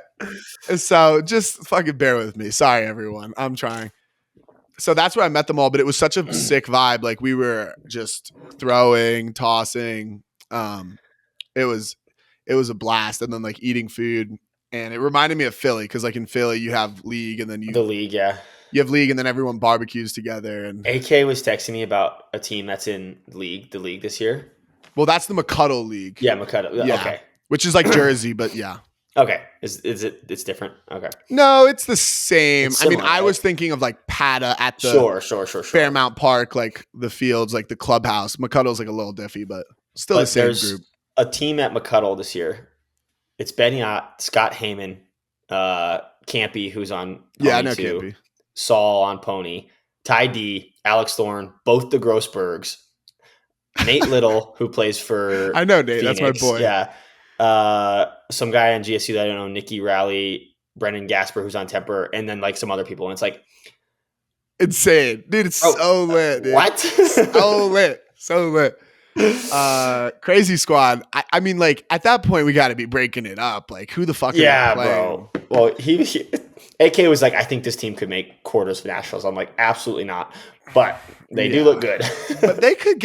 so just fucking bear with me. Sorry, everyone. I'm trying. So that's where I met them all, but it was such a sick vibe. Like we were just throwing, tossing. It was a blast. And then like eating food. And it reminded me of Philly because like in Philly you have league and then the league, yeah. You have league and then everyone barbecues together. And AK was texting me about a team that's in the league this year. Well, that's the McCuddle League. Yeah, McCuddle. Yeah. Okay. Which is like Jersey, but yeah. Okay. Is it? It's different. Okay. No, it's the same. It's similar, I was thinking of like Pata at the sure. Fairmount Park, like the fields, like the clubhouse. McCuddle's like a little diffy, but still the same group. A team at McCuddle this year. It's Beniot, Scott Heyman, Campy, who's on Pony yeah, I know too, Campy. Saul on Pony, Ty D, Alex Thorne, both the Grossbergs, Nate Little, who plays for I know Nate, Phoenix, that's my boy. Yeah. Some guy on GSU that I don't know, Nikki Rowley, Brendan Gasper, who's on Temper, and then like some other people. And it's like insane. Dude, it's so lit, dude. What? So lit. Crazy squad. I mean, like at that point we gotta be breaking it up. Like who the fuck is playing? Bro. Well, he AK was like, I think this team could make quarters of nationals. I'm like, absolutely not. But they do look good. But they could,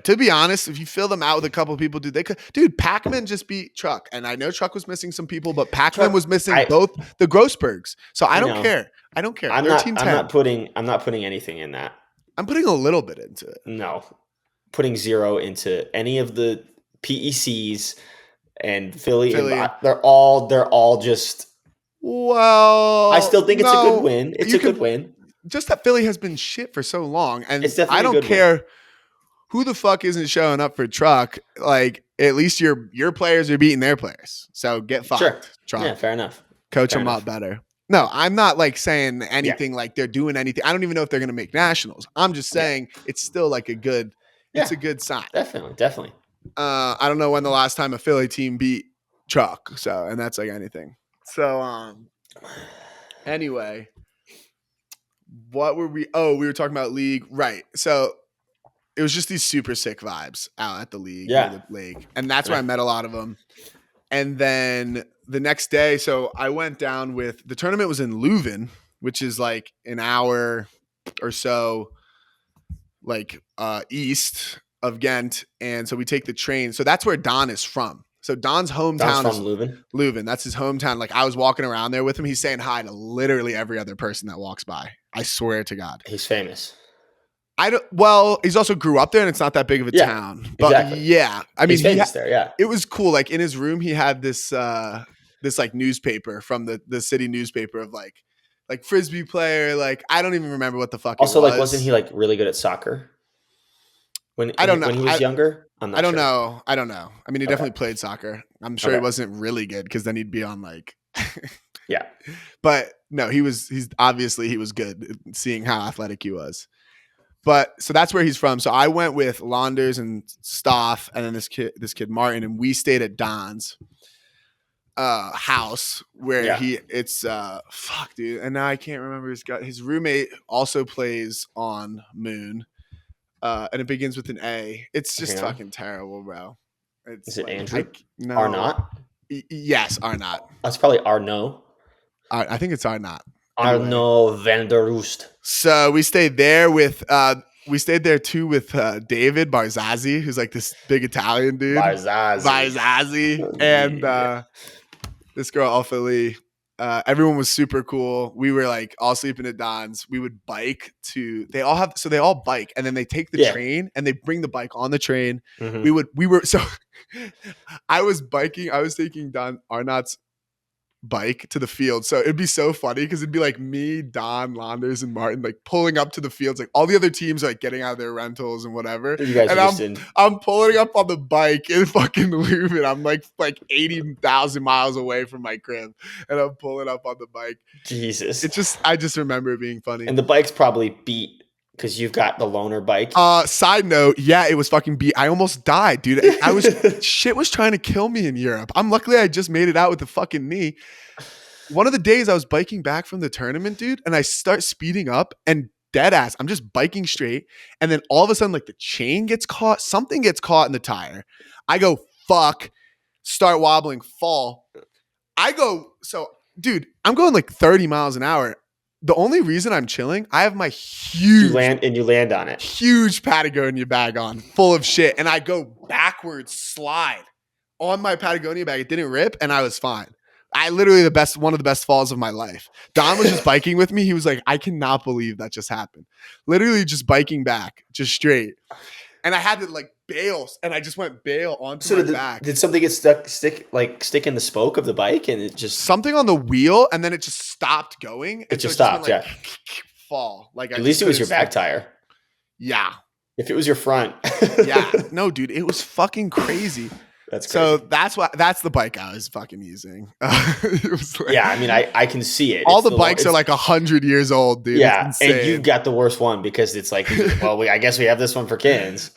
to be honest, if you fill them out with a couple of people, dude, Pac-Man just beat Truck. And I know Truck was missing some people, but Pac-Man was missing both the Grossbergs. So I don't care. I'm not putting anything in that. I'm putting a little bit into it. No. Putting 0 into any of the PECs and Philly. They're all just. Well, I still think it's a good win. It's a good win. Just that Philly has been shit for so long, and I don't care who the fuck isn't showing up for Truck. Like at least your players are beating their players, so get fucked. Sure. Truck. Yeah, fair enough. Coach them up better. No, I'm not like saying anything like they're doing anything. I don't even know if they're going to make nationals. I'm just saying it's still like a good. It's a good sign. Definitely. I don't know when the last time a Philly team beat Truck. So, and that's like anything. So, anyway, what were we? Oh, we were talking about league, right? So it was just these super sick vibes out at the league, the lake, and that's where I met a lot of them. And then the next day, so I went down with the tournament was in Leuven, which is like an hour or so, like east of Ghent, and so we take the train. So that's where Don is from. So Don's hometown is Leuven. Leuven. That's his hometown. Like I was walking around there with him. He's saying hi to literally every other person that walks by. I swear to God. He's famous. He's also grew up there and it's not that big of a town. But exactly. I mean, he's famous there, yeah. It was cool. Like in his room, he had this like newspaper from the city newspaper of like Frisbee player. Like, I don't even remember what the fuck also, it was. like, wasn't he like really good at soccer? When I don't know. When he was younger? I don't know. I mean, he definitely played soccer. I'm sure he wasn't really good because then he'd be on like yeah. But no, he's obviously he was good, seeing how athletic he was. But so that's where he's from. So I went with Launders and Stoff and then this kid Martin, and we stayed at Don's house where it's fuck dude. And now I can't remember his roommate also plays on Moon. And it begins with an A. It's just fucking terrible, bro. Is it Andrew? No. Arnott? Yes, Arnott. That's probably Arnaud. I think it's Arnott. Arnaud van der Roost. So we stayed there with too with David Barzazzi, who's like this big Italian dude. Barzazzi. And this girl, Alpha Lee. Everyone was super cool. We were like all sleeping at Don's. We would bike they all bike and then they take the train and they bring the bike on the train. Mm-hmm. I was biking. I was taking Don Arnott's bike to the field. So it'd be so funny because it'd be like me, Don, Launders, and Martin like pulling up to the fields. Like all the other teams are like getting out of their rentals and whatever. You guys and I'm pulling up on the bike in fucking Leuven. I'm like 80,000 miles away from my crib and I'm pulling up on the bike. Jesus. I just remember it being funny. And the bike's probably beat because you've got the loaner bike. Side note, yeah, it was fucking beat. I almost died, dude. Shit was trying to kill me in Europe. Luckily I just made it out with the fucking knee. One of the days I was biking back from the tournament, dude, and I start speeding up and dead ass. I'm just biking straight. And then all of a sudden, like the chain gets caught. Something gets caught in the tire. I go, fuck, start wobbling, fall. Dude, I'm going like 30 miles an hour. The only reason I'm chilling, I have my you land on it. Huge Patagonia bag on, full of shit. And I go backwards, slide on my Patagonia bag. It didn't rip and I was fine. I literally one of the best falls of my life. Don was just biking with me. He was like, I cannot believe that just happened. Literally just biking back, just straight. And I had to like bail and I just went bail onto my back. Did something get stick in the spoke of the bike and it just something on the wheel and then it just stopped going. It just stopped, went, fall. Like at least it was your back tire. Yeah. If it was your front. Yeah. No, dude, it was fucking crazy. That's crazy. So that's the bike I was fucking using. It was like, yeah, I mean, I can see it. All the bikes are like 100 years old, dude. Yeah, and you've got the worst one because it's like, well, I guess we have this one for kids,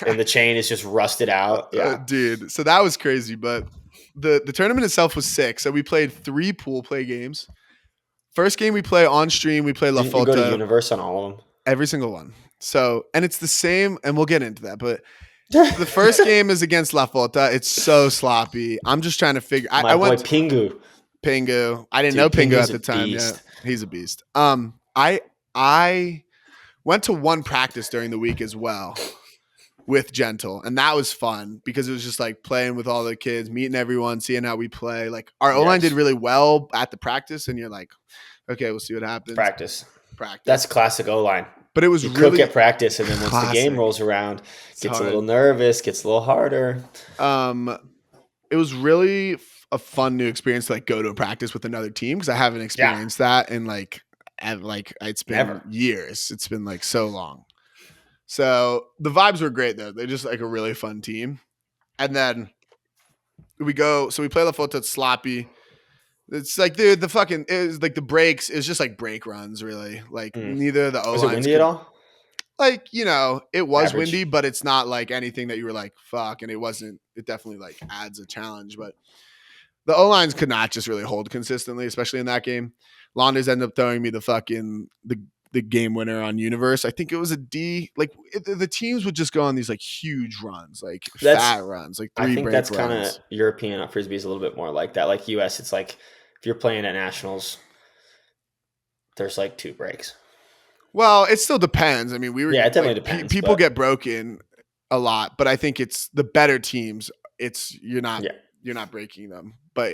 and the chain is just rusted out. Yeah, dude. So that was crazy, but the tournament itself was sick. So we played 3 pool play games. First game we play on stream. We play La Volta. You go to Universe on all of them. Every single one. So and it's the same, and we'll get into that, but. The first game is against La Volta. It's so sloppy. I'm just trying to figure. I went boy Pingu. I didn't know Pingu at the time. Yeah, he's a beast. I went to one practice during the week as well with Gentle, and that was fun because it was just like playing with all the kids, meeting everyone, seeing how we play. Like our O-line did really well at the practice, and you're like, okay, we'll see what happens. Practice. That's classic O-line. But it was really cook at practice, and then once the game rolls around, gets a little nervous, gets a little harder. It was really a fun new experience to like go to a practice with another team because I haven't experienced that in like it's been years. It's been like so long. So the vibes were great though. They're just like a really fun team. And then we play La Volta. It's sloppy. It's like, dude, it was like the breaks. It was just like break runs, really. Like neither of the O-lines. Was it windy at all? Like, it was windy, but it's not like anything that you were like, fuck. And it definitely like adds a challenge. But the O-lines could not just really hold consistently, especially in that game. Launders ended up throwing me the fucking, the game winner on Universe. I think it was a D. Like the teams would just go on these like huge runs, like fat runs, like 3 break runs. I think that's kind of European. Frisbee is a little bit more like that. Like US, it's like, if you're playing at nationals, there's like 2 breaks. Well, it still depends. I mean, it definitely depends. People get broken a lot, but I think it's the better teams. You're not breaking them, but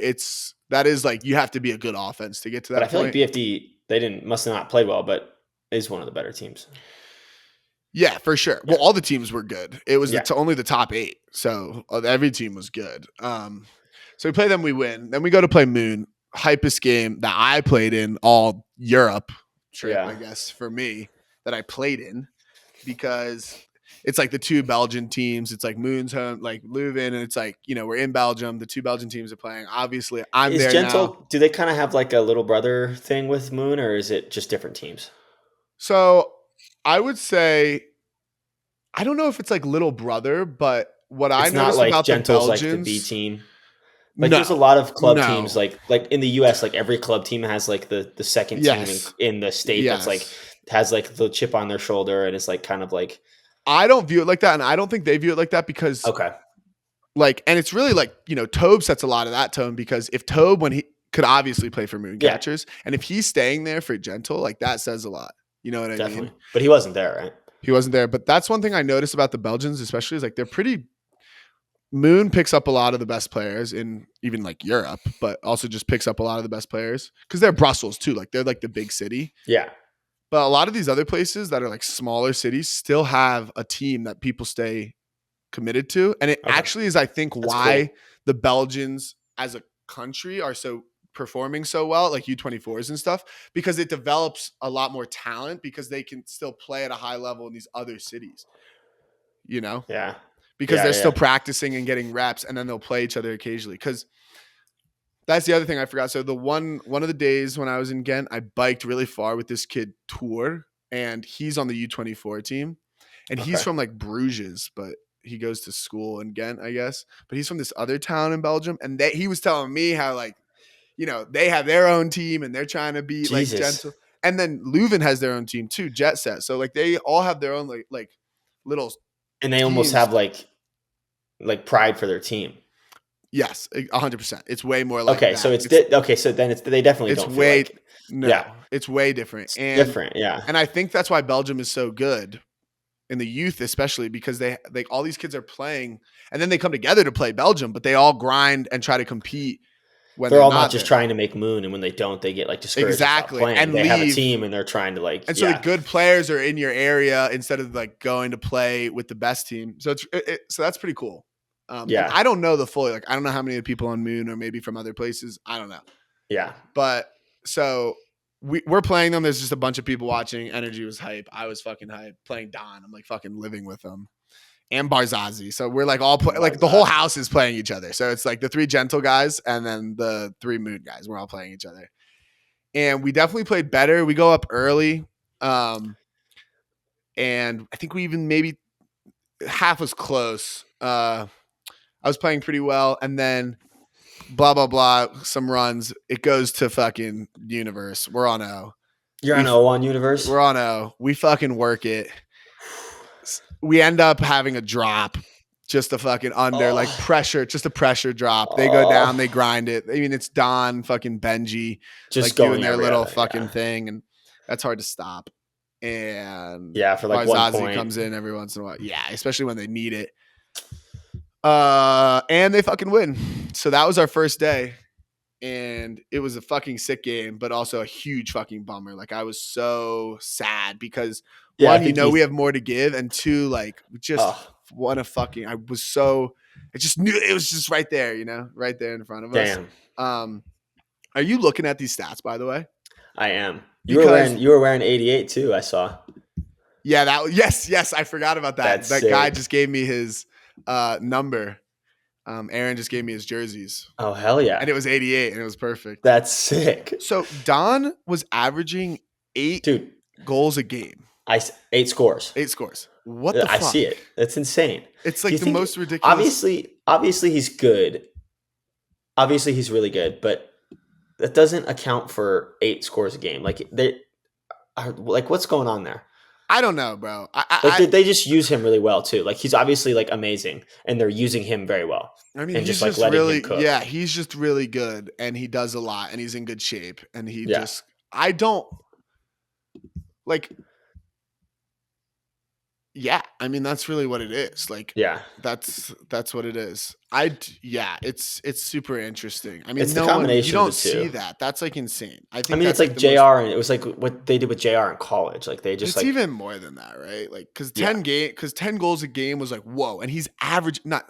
that is like you have to be a good offense to get to that. But I feel like BFD must have not played well, but is one of the better teams. Yeah, for sure. Well, all the teams were good. It was only the top 8, so every team was good. So we play them, we win. Then we go to play Moon. Hypest game that I played in all Europe trip, I guess, for me, that I played in, because it's like the 2 Belgian teams. It's like Moon's home, like Leuven, and it's like, we're in Belgium. The 2 Belgian teams are playing. Obviously, I'm there now. Do they kind of have like a little brother thing with Moon, or is it just different teams? So I would say, I don't know if it's like little brother, but what I noticed about the Belgians, like the B team. Like there's a lot of club teams, like in the US, like every club team has like the second team in the state that's like has like the chip on their shoulder, and it's like kind of like. I don't view it like that, and I don't think they view it like that because like, and it's really like, Tobe sets a lot of that tone, because if Tobe, when he could obviously play for Mooncatchers, and if he's staying there for Gentle, like that says a lot. You know what I mean? But he wasn't there, right? He wasn't there. But that's one thing I noticed about the Belgians, especially, is like they're pretty. Moon picks up a lot of the best players in even like Europe, but also just picks up a lot of the best players because they're Brussels too. Like they're like the big city. Yeah. But a lot of these other places that are like smaller cities still have a team that people stay committed to. And it actually is, I think, why the Belgians as a country are so performing so well, like U24s and stuff, because it develops a lot more talent because they can still play at a high level in these other cities, Yeah. Because they're still practicing and getting reps, and then they'll play each other occasionally. Because that's the other thing I forgot. So the one of the days when I was in Ghent, I biked really far with this kid, Tour, and he's on the U24 team. And he's from like Bruges, but he goes to school in Ghent, I guess. But he's from this other town in Belgium. And he was telling me how, like, they have their own team and they're trying to be like Gentle. And then Leuven has their own team too, Jet Set. So like they all have their own like little. And they almost have like pride for their team. Yes, 100%. It's way more like that. So so then they definitely don't feel like, it's way different. Different, yeah. And I think that's why Belgium is so good in the youth, especially because they all these kids are playing, and then they come together to play Belgium, but they all grind and try to compete. When they're all not just trying to make moon, and when they don't, they get like discouraged. Exactly, and they have a team, and they're trying to like. And so the good players are in your area instead of like going to play with the best team. So so that's pretty cool. I don't know the full, like I don't know how many people on Moon or maybe from other places. I don't know. Yeah, but so we're playing them. There's just a bunch of people watching. Energy was hype. I was fucking hype playing Don. I'm like fucking living with them. And Barzazi. So we're like all like the whole house is playing each other. So it's like the 3 Gentle guys and then the 3 Moon guys. We're all playing each other. And we definitely played better. We go up early. And I think we even maybe half was close. I was playing pretty well. And then blah, blah, blah, some runs. It goes to fucking Universe. We're on O. You're on O on Universe? We're on O. We fucking work it. We end up having a drop, just a fucking under, like pressure, just a pressure drop. They go down, they grind it. I mean, it's Don, fucking Benji, just like doing their little fucking thing, and that's hard to stop. And for like Barzazi 1 point comes in every once in a while. Yeah, especially when they need it. And they fucking win. So that was our first day, and it was a fucking sick game, but also a huge fucking bummer. Like I was so sad because. One, we have more to give, and 2, like just want to fucking. I just knew it was just right there, right there in front of us. Damn. Are you looking at these stats, by the way? I am. You were wearing 88 too. I saw. Yeah, yes. I forgot about that. That guy just gave me his number. Aaron just gave me his jerseys. Oh hell yeah! And it was 88, and it was perfect. That's sick. So Don was averaging 8 goals a game. 8 scores. 8 scores. What the fuck? I see it. That's insane. It's like the most ridiculous. Obviously he's good. Obviously he's really good, but that doesn't account for 8 scores a game. Like they are like, what's going on there? I don't know, bro. They just use him really well too. Like he's obviously like amazing, and they're using him very well. I mean, he's just like really, he's just really good, and he does a lot, and he's in good shape, and I don't like. Yeah, I mean that's really what it is. Like, that's what it is. It's super interesting. I mean, it's the combination. You don't see that. That's like insane. I mean, it's like JR, and it was like what they did with JR in college. Like they just even more than that, right? Like because 10 goals a game was like whoa, and he's average 10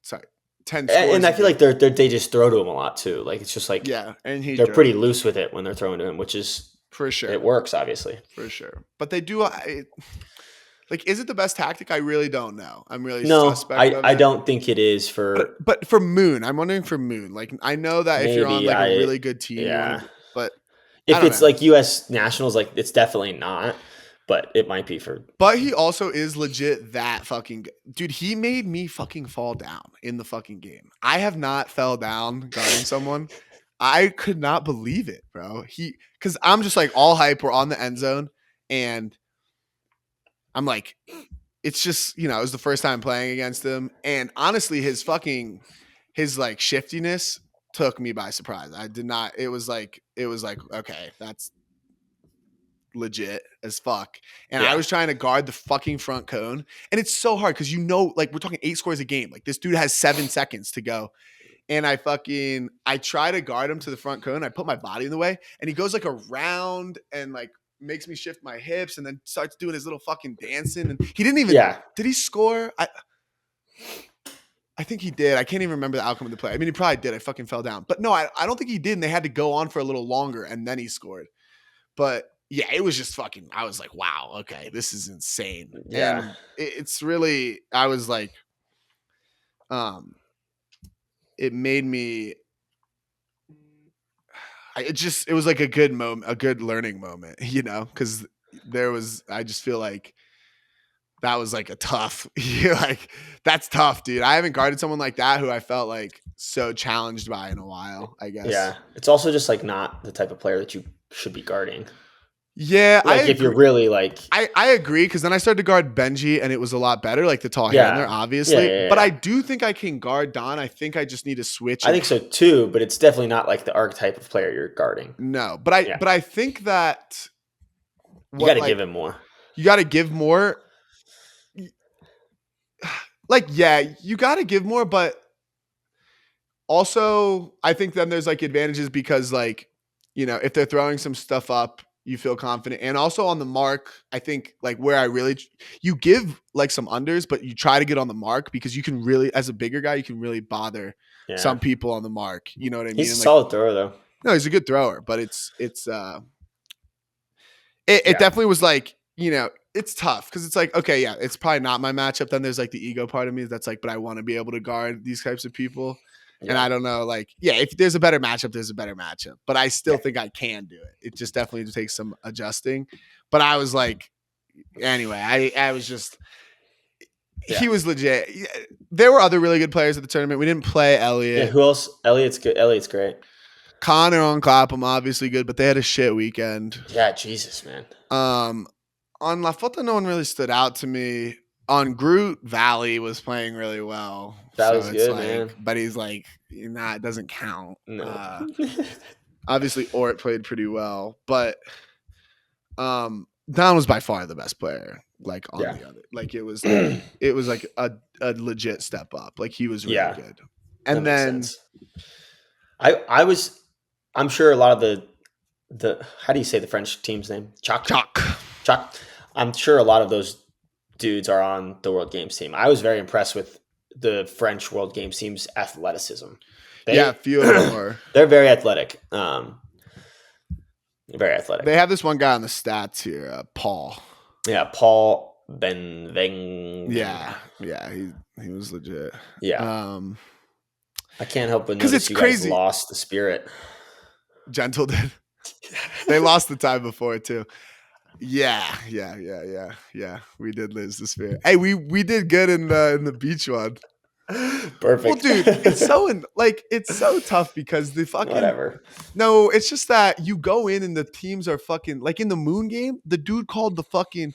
scores. And I feel like they just throw to him a lot too. Like it's just like and they're pretty loose with it when they're throwing to him, which is for sure. It works obviously for sure, but they do. Like, is it the best tactic? I really don't know. I'm really suspect of it. I don't think it is for. But for Moon, I'm wondering for Moon. Like, I know that if you're on like a really good team, but if it's like U.S. Nationals, like it's definitely not. But it might be for. But he also is legit that fucking dude. He made me fucking fall down in the fucking game. I have not fell down guarding someone. I could not believe it, bro. Because I'm just like all hype. We're on the end zone and. I'm like, it's just, it was the first time playing against him. And honestly, his like shiftiness took me by surprise. I did not, it was like, okay, that's legit as fuck. And I was trying to guard the fucking front cone. And it's so hard because like we're talking 8 scores a game. Like this dude has 7 seconds to go. And I try to guard him to the front cone. I put my body in the way and he goes like around and like makes me shift my hips and then starts doing his little fucking dancing. And he didn't even, did he score? I think he did. I can't even remember the outcome of the play. I mean, he probably did. I fucking fell down. But no, I don't think he did. And they had to go on for a little longer and then he scored. But yeah, it was just fucking, I was like, wow, okay, this is insane. Yeah. And it's really, I was like, it made me, it was like a good moment, a good learning moment, because I just feel like that was like a tough, like that's tough, dude. I haven't guarded someone like that who I felt like so challenged by in a while, I guess. Yeah. It's also just like not the type of player that you should be guarding. Yeah, like if you're really like, I agree, because then I started to guard Benji and it was a lot better, like the tall handler, obviously. Yeah. But I do think I can guard Don. I think I just need to switch. I think so too, but it's definitely not like the archetype of player you're guarding. No, but I think that you got to give him more. You got to give more. Like, yeah, you got to give more, but also I think then there's like advantages because like, if they're throwing some stuff up, you feel confident. And also on the mark, I think like where you give like some unders, but you try to get on the mark because you can really, as a bigger guy, you can really bother some people on the mark. You know what I mean? He's a solid thrower though. No, he's a good thrower, but it definitely was like, it's tough because it's like, okay, yeah, it's probably not my matchup. Then there's like the ego part of me that's like, but I want to be able to guard these types of people. Yeah. And I don't know, like, if there's a better matchup, there's a better matchup. But I still think I can do it. It just definitely takes some adjusting. But I was like, anyway, I was just, he was legit. There were other really good players at the tournament. We didn't play Elliot. Yeah, who else? Elliot's good. Elliot's great. Connor on Clapham, obviously good, but they had a shit weekend. Yeah, Jesus, man. On La Fota, no one really stood out to me. On Groot, Valley was playing really well. That was good, man. But he's like, it doesn't count. No. Obviously, Ort played pretty well, but Don was by far the best player. Like on the other, like it was like a legit step up. Like he was really good. And then I'm sure a lot of the how do you say the French team's name? Choc. I'm sure a lot of those dudes are on the World Games team. I was very impressed with the French World Games team's athleticism. A few of them are. They're very athletic. Very athletic. They have this one guy on the stats here, Paul. Yeah, Paul Benveng. Yeah, he was legit. Yeah. I can't help but notice it's you crazy. Guys lost the spirit. Gentle did. They lost the time before too. Yeah. We did lose the spirit. Hey, we did good in the beach one. Perfect. Well, dude, it's so tough because the fucking whatever. No, it's just that you go in and the teams are fucking like in the Moon game. The dude called the fucking.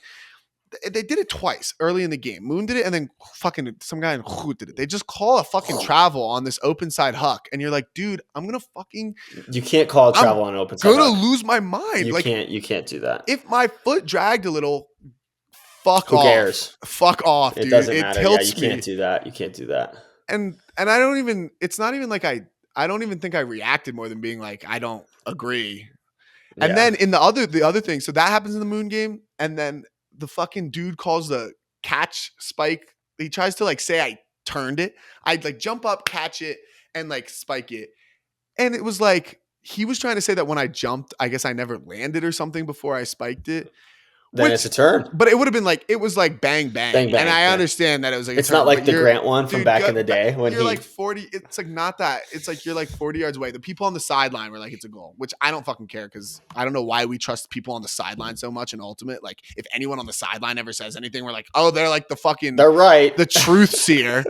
They did it twice early in the game. Moon did it, and then fucking some guy in Hoot did it. They just call a fucking travel on this open side huck, and you're like, dude, I'm gonna fucking. You can't call a travel on open side. I'm gonna lose my mind. You can't do that. If my foot dragged a little, fuck Who off. cares? Fuck off, dude. It doesn't matter. Tilts you can't do that. You can't do that. And I don't even. It's not even like I don't even think I reacted more than being like I don't agree. And then in the other thing, so that happens in the Moon game, and then the fucking dude calls the catch spike. He tries to like say I turned it. I'd like jump up, catch it, and like spike it. And it was like he was trying to say that when I jumped, I guess I never landed or something before I spiked it. Then it's a turn. But it would have been like, it was like bang, bang. Bang, bang, and I understand that it was like, it's not like the Grant one from back in the day when you're like 40. It's like not that. It's like you're like 40 yards away. The people on the sideline were like, it's a goal, which I don't fucking care because I don't know why we trust people on the sideline so much in Ultimate. Like if anyone on the sideline ever says anything, we're like, oh, they're like the fucking, they're right. The truth seer.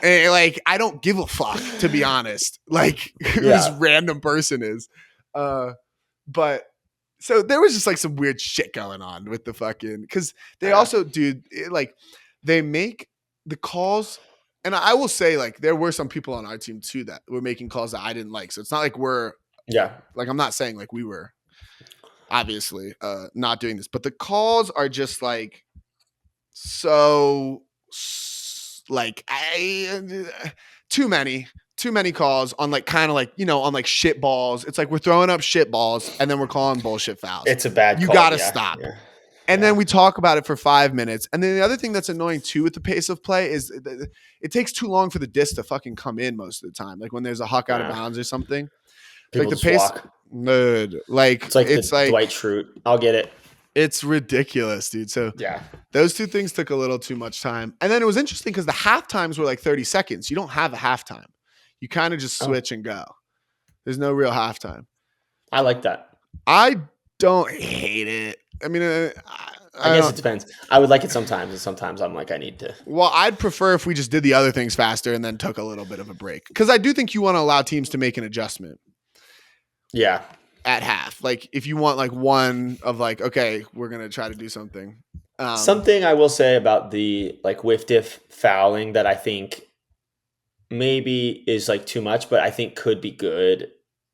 And like, I don't give a fuck, to be honest. Like who this random person is. But so there was just like some weird shit going on with the fucking, because they also, dude, like they make the calls. And I will say, like, there were some people on our team too that were making calls that I didn't like. So it's not like I'm not saying like we were obviously not doing this, but the calls are just like so like too many calls on like kind of like, on like shit balls. It's like we're throwing up shit balls and then we're calling bullshit fouls. It's a bad You call. gotta stop. Yeah. And then we talk about it for 5 minutes. And then the other thing that's annoying too with the pace of play is it takes too long for the disc to fucking come in most of the time. Like when there's a huck out of bounds or something. People like the pace, dude, like it's like Dwight Schrute. I'll get it. It's ridiculous, dude. So yeah, those two things took a little too much time. And then it was interesting because the half times were like 30 seconds. You don't have a halftime. You kind of just switch and go. There's no real halftime. I like that. I don't hate it. I mean, I guess it depends. I would like it sometimes, and sometimes I'm like, I need to. Well, I'd prefer if we just did the other things faster and then took a little bit of a break. Because I do think you want to allow teams to make an adjustment. Yeah. At half. Like, if you want like one of like, okay, we're going to try to do something. Something I will say about the like whiff diff fouling that I think maybe is like too much, but I think could be good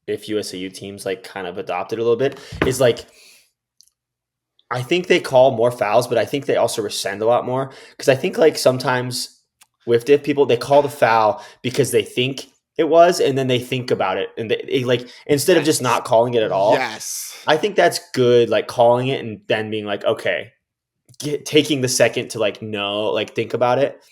if USAU teams like kind of adopted a little bit is like, I think they call more fouls, but I think they also rescind a lot more. Because I think like sometimes with diff people, they call the foul because they think it was, and then they think about it. And they like, instead of just not calling it at all. Yes. I think that's good, like calling it and then being like, okay, taking the second to like, no, like think about it.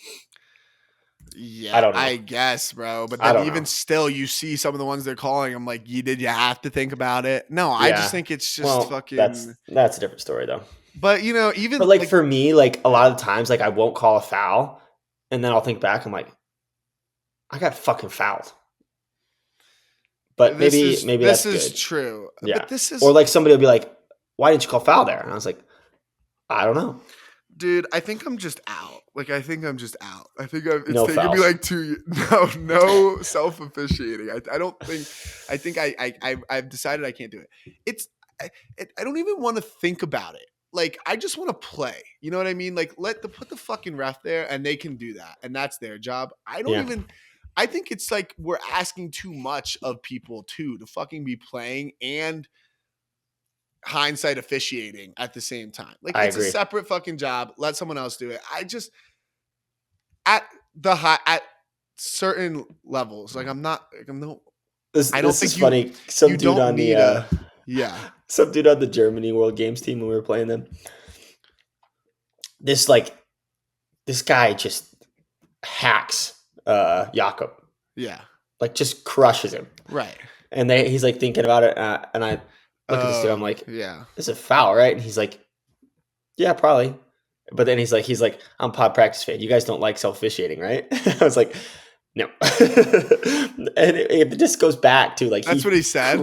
Yeah, I don't know. I guess, bro. But then even still, you see some of the ones they're calling. I'm like, you have to think about it? No, I just think it's just fucking. That's a different story, though. But even like for me, like a lot of times, like I won't call a foul, and then I'll think back. I'm like, I got fucking fouled. But maybe that's good. This is true. Yeah. But this is, or like somebody will be like, "Why didn't you call foul there?" And I was like, "I don't know." Dude, I think I'm just out. Like, I think I'm just out. I think it's no taken me like 2 years. No self-officiating. I don't think. I think I've decided I can't do it. I don't even want to think about it. Like, I just want to play. You know what I mean? Like, put the fucking ref there, and they can do that, and that's their job. I don't even. I think it's like we're asking too much of people too to fucking be playing and hindsight officiating at the same time. Like, it's a separate fucking job. Let someone else do it. I just at certain levels, like I don't think it's funny. Some dude on the some dude on the Germany World Games team when we were playing them. This guy just hacks Jakob. Yeah. Like just crushes him. Right. And he's like thinking about it, and I look at this dude, I'm like, yeah, this is a foul, right? And he's like, yeah, probably. But then he's like, I'm pod practice fan. You guys don't like self-officiating, right? I was like, no. And it just goes back to like, that's what he said.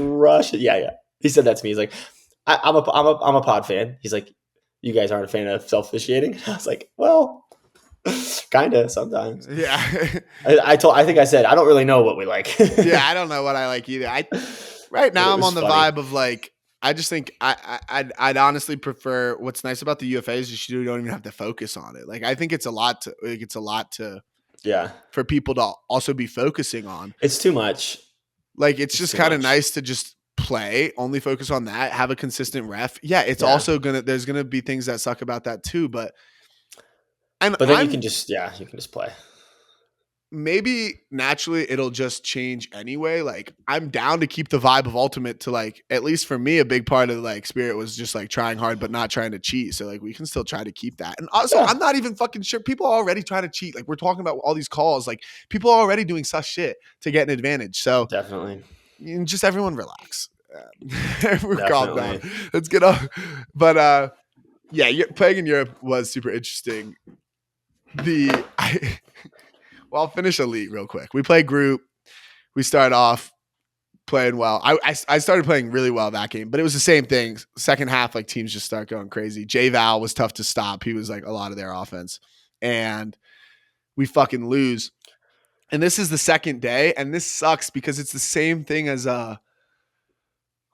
Yeah. He said that to me. He's like, I'm a pod fan. He's like, you guys aren't a fan of self-officiating? I was like, well, kind of sometimes. Yeah. I think I said, I don't really know what we like. Yeah, I don't know what I like either. Right now I'm on the vibe of like, I just think I'd honestly prefer, what's nice about the UFA is you don't even have to focus on it. Like, I think it's a lot to for people to also be focusing on. It's too much. Like, it's just kind of nice to just play, only focus on that, have a consistent ref. Yeah, also there's gonna be things that suck about that too, but then you can just play. Maybe naturally it'll just change anyway. Like, I'm down to keep the vibe of Ultimate to like, at least for me, a big part of the like spirit was just like trying hard but not trying to cheat. So like we can still try to keep that. And also I'm not even fucking sure. People are already trying to cheat. Like, we're talking about all these calls. Like, people are already doing such shit to get an advantage. So definitely. Just everyone relax. We're calm down. Let's get up. But playing in Europe was super interesting. I'll finish Elite real quick. We play group. We start off playing well. I started playing really well that game, but it was the same thing. Second half, like, teams just start going crazy. J-Val was tough to stop. He was like a lot of their offense. And we fucking lose. And this is the second day, and this sucks because it's the same thing as a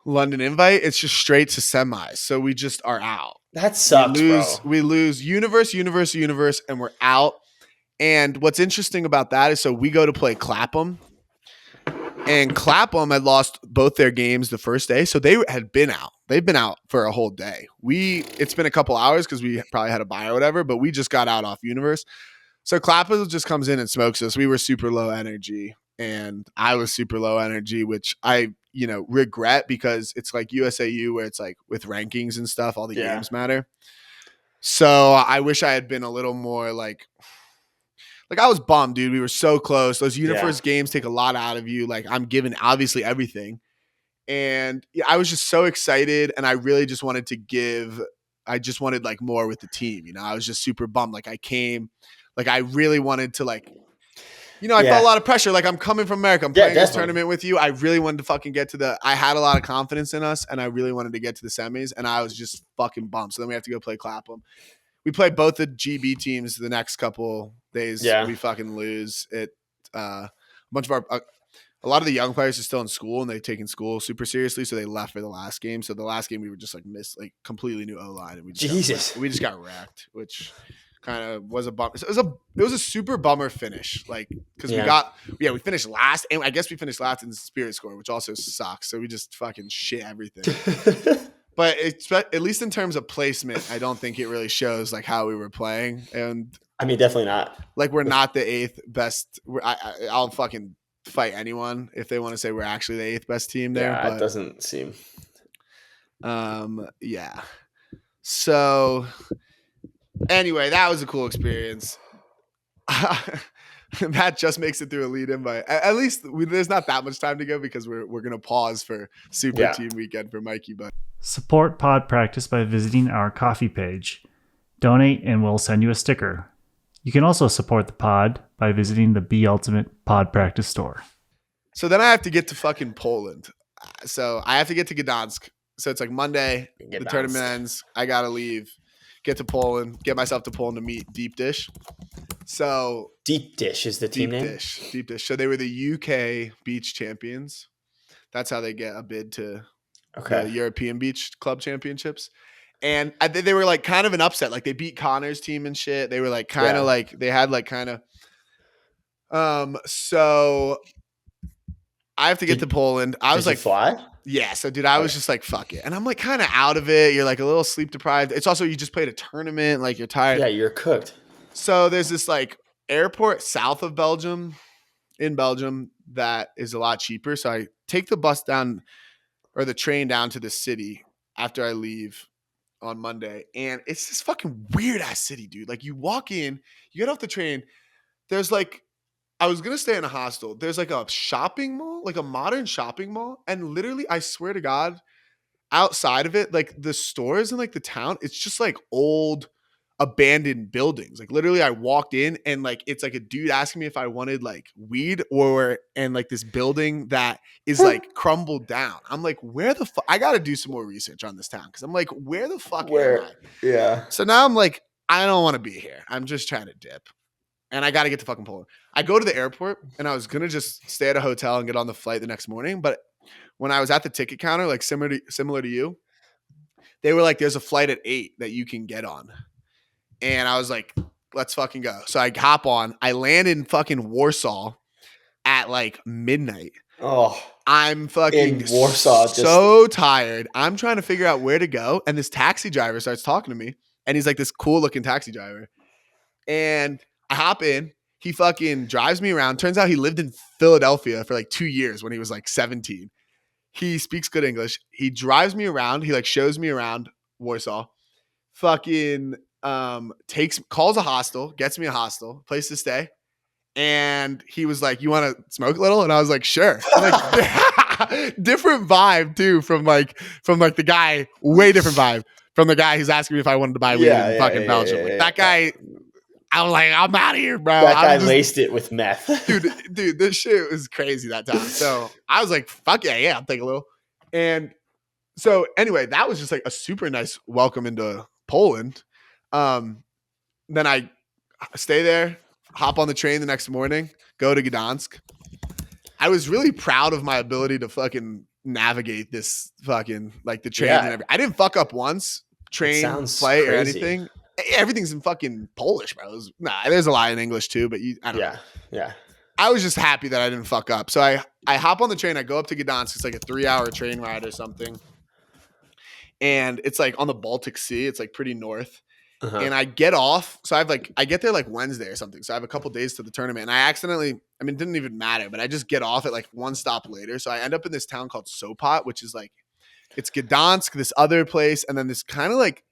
London Invite. It's just straight to semis. So we just are out. That sucks, bro. We lose universe, and we're out. And what's interesting about that is, so we go to play Clapham, and Clapham had lost both their games the first day, so they had been out. They've been out for a whole day. It's been a couple hours because we probably had a bye or whatever, but we just got out off universe. So Clapham just comes in and smokes us. We were super low energy, and I was super low energy, which I regret, because it's like USAU where it's like with rankings and stuff, all the games matter. So I wish I had been a little more like I was bummed, dude. We were so close. Those universe games take a lot out of you. Like, I'm giving obviously everything. And I was just so excited, and I really just wanted to give. I just wanted like more with the team. I was just super bummed. Like, I came, like I really wanted to like, I felt a lot of pressure. Like, I'm coming from America. I'm playing this tournament with you. I really wanted to fucking get to I had a lot of confidence in us, and I really wanted to get to the semis, and I was just fucking bummed. So then we have to go play Clapham. We play both the GB teams the next couple days. We fucking lose it. A lot of the young players are still in school, and they've taken school super seriously, so they left for the last game. So the last game we were just like missed, like completely new O-line, and we just got wrecked, which kind of was a bummer. It was a super bummer finish, like, because we finished last, and I guess we finished last in the spirit score, which also sucks. So we just fucking shit everything. But at least in terms of placement, I don't think it really shows like how we were playing. And I mean, definitely not. Like, we're not the 8th best. I'll fucking fight anyone if they want to say we're actually the 8th best team there. Yeah, but it doesn't seem. Yeah. So anyway, that was a cool experience. Matt just makes it through a lead invite. At least there's not that much time to go, because we're gonna pause for Super Team Weekend for Mikey. But support Pod Practice by visiting our coffee page. Donate and we'll send you a sticker. You can also support the pod by visiting the Be Ultimate Pod Practice store. So then I have to get to fucking Poland. So I have to get to Gdansk. So it's like Monday, the tournament ends. I gotta leave, get to Poland, get myself to Poland to meet Deep Dish. So Deep Dish is the team name? Deep Dish. So they were the UK beach champions. That's how they get a bid to the European Beach Club Championships. And they were like kind of an upset. Like, they beat Connor's team and shit. They were like kind of like, they had like kind of. So I have to get to Poland. I was like, fly? Yeah. So, dude, I was just like, fuck it. And I'm like kind of out of it. You're like a little sleep deprived. It's also, you just played a tournament. Like, you're tired. Yeah, you're cooked. So there's this like airport south of Belgium, in Belgium, that is a lot cheaper. So I take the bus down, or the train down to the city after I leave on Monday. And it's this fucking weird ass city, dude. Like, you walk in, you get off the train. There's like, I was going to stay in a hostel. There's like a shopping mall, like a modern shopping mall. And literally, I swear to God, outside of it, like the stores in like the town, it's just like old abandoned buildings. Like, literally, I walked in, and like it's like a dude asking me if I wanted like weed, and like this building that is like crumbled down. I'm like, where the fuck? I got to do some more research on this town, because I'm like, where the fuck am I? Yeah. So now I'm like, I don't want to be here. I'm just trying to dip, and I got to get to fucking Poland. I go to the airport, and I was gonna just stay at a hotel and get on the flight the next morning. But when I was at the ticket counter, like similar to you, they were like, "There's a flight at 8 that you can get on." And I was like, let's fucking go. So I hop on. I land in fucking Warsaw at like midnight. Oh, I'm fucking in Warsaw, so tired. I'm trying to figure out where to go. And this taxi driver starts talking to me. And he's like this cool looking taxi driver. And I hop in. He fucking drives me around. Turns out he lived in Philadelphia for like 2 years when he was like 17. He speaks good English. He drives me around. He like shows me around Warsaw. Fucking calls a hostel, gets me a hostel, place to stay. And he was like, "You want to smoke a little?" And I was like, "Sure." Like, different vibe too from the guy, way different vibe from the guy who's asking me if I wanted to buy weed in fucking Belgium. That guy, I was like, I'm out of here, bro. That guy laced it with meth. dude, this shit was crazy that time. So I was like, fuck yeah, I'll take a little. And so anyway, that was just like a super nice welcome into Poland. Then I stay there, hop on the train the next morning, go to Gdansk. I was really proud of my ability to fucking navigate this fucking, like the trains and everything. I didn't fuck up once, train, sounds flight, or crazy. anything. Everything's in fucking Polish, bro. There's a lot in English too, but I don't know. Yeah. I was just happy that I didn't fuck up. So I hop on the train. I go up to Gdansk. It's like a 3-hour train ride or something. And it's like on the Baltic Sea. It's like pretty north. Uh-huh. And I get off. So I get there like Wednesday or something. So I have a couple days to the tournament. And I accidentally, it didn't even matter, but I just get off at like one stop later. So I end up in this town called Sopot, which is like, it's Gdansk, this other place. And then this kind of like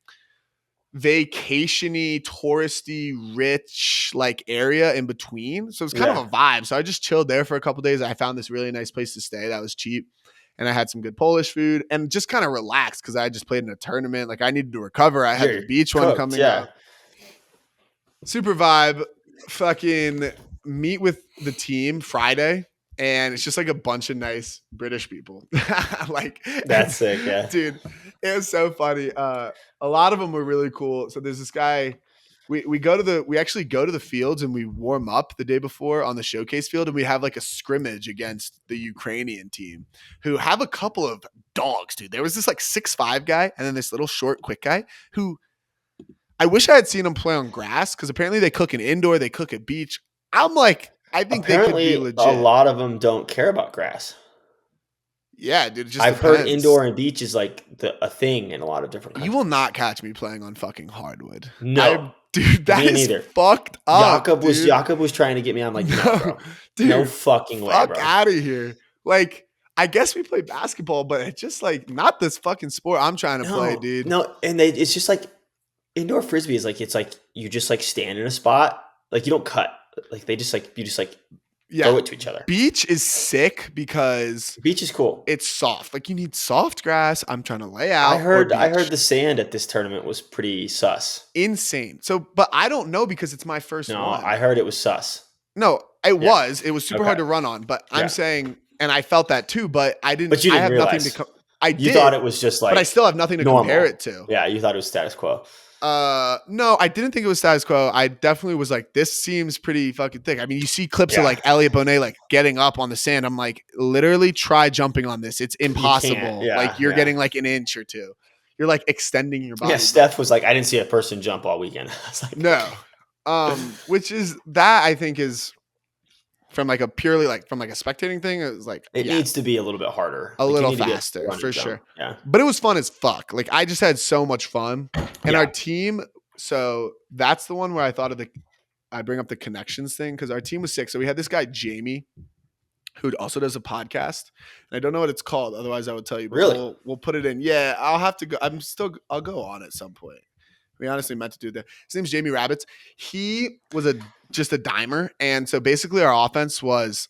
vacation-y, touristy, rich like area in between. So it's kind of a vibe. So I just chilled there for a couple days. I found this really nice place to stay that was cheap. And I had some good Polish food and just kind of relaxed because I just played in a tournament. Like I needed to recover. I had the beach one coming out. Super vibe. Fucking meet with the team Friday. And it's just like a bunch of nice British people. Like that's sick, yeah. Dude, it was so funny. A lot of them were really cool. So there's this guy. We actually go to the fields and we warm up the day before on the showcase field, and we have like a scrimmage against the Ukrainian team who have a couple of dogs, dude. There was this like 6'5" guy and then this little short, quick guy who I wish I had seen him play on grass because apparently they cook an indoor, they cook at beach. I'm like, I think apparently they could be legit. A lot of them don't care about grass. Yeah, dude. It just I've heard indoor and beach is like a thing in a lot of different countries. You will not catch me playing on fucking hardwood. No. Dude, that is fucked up. Jakob was trying to get me. I'm like, no, bro. Dude, no fucking way, fuck bro. out of here. Like, I guess we play basketball, but it's just like not this fucking sport I'm trying to play, dude. No, and it's just like indoor frisbee is like it's like you just like stand in a spot, like you don't cut. Like you just throw it to each other. Beach is sick because beach is cool. It's soft. Like you need soft grass. I'm trying to lay out. I heard the sand at this tournament was pretty sus. Insane. So, but I don't know because it's my first one. I heard it was sus. No, it was. It was super hard to run on. But I'm saying, and I felt that too. But I didn't. But you didn't I have realize. nothing to. You thought it was just like. But I still have nothing to compare it to. Yeah, you thought it was status quo. No, I didn't think it was status quo. I definitely was like, this seems pretty fucking thick. I mean, you see clips of like Elliot Bonet like getting up on the sand. I'm like, literally try jumping on this. It's impossible. Like you're getting like an inch or two. You're like extending your body. Yeah, Steph was like, I didn't see a person jump all weekend. I was like, no. Which is that I think is from like a purely like from like a spectating thing. It was like it needs to be a little bit harder, a little faster for sure. Yeah, but it was fun as fuck. Like I just had so much fun, and our team. So that's the one where I bring up the connections thing because our team was sick. So we had this guy Jamie, who also does a podcast, and I don't know what it's called. Otherwise, I would tell you. But really, we'll put it in. Yeah, I'll have to go. I'll go on at some point. We honestly meant to do that. His name's Jamie Rabbits. He was just a dimer. And so basically our offense was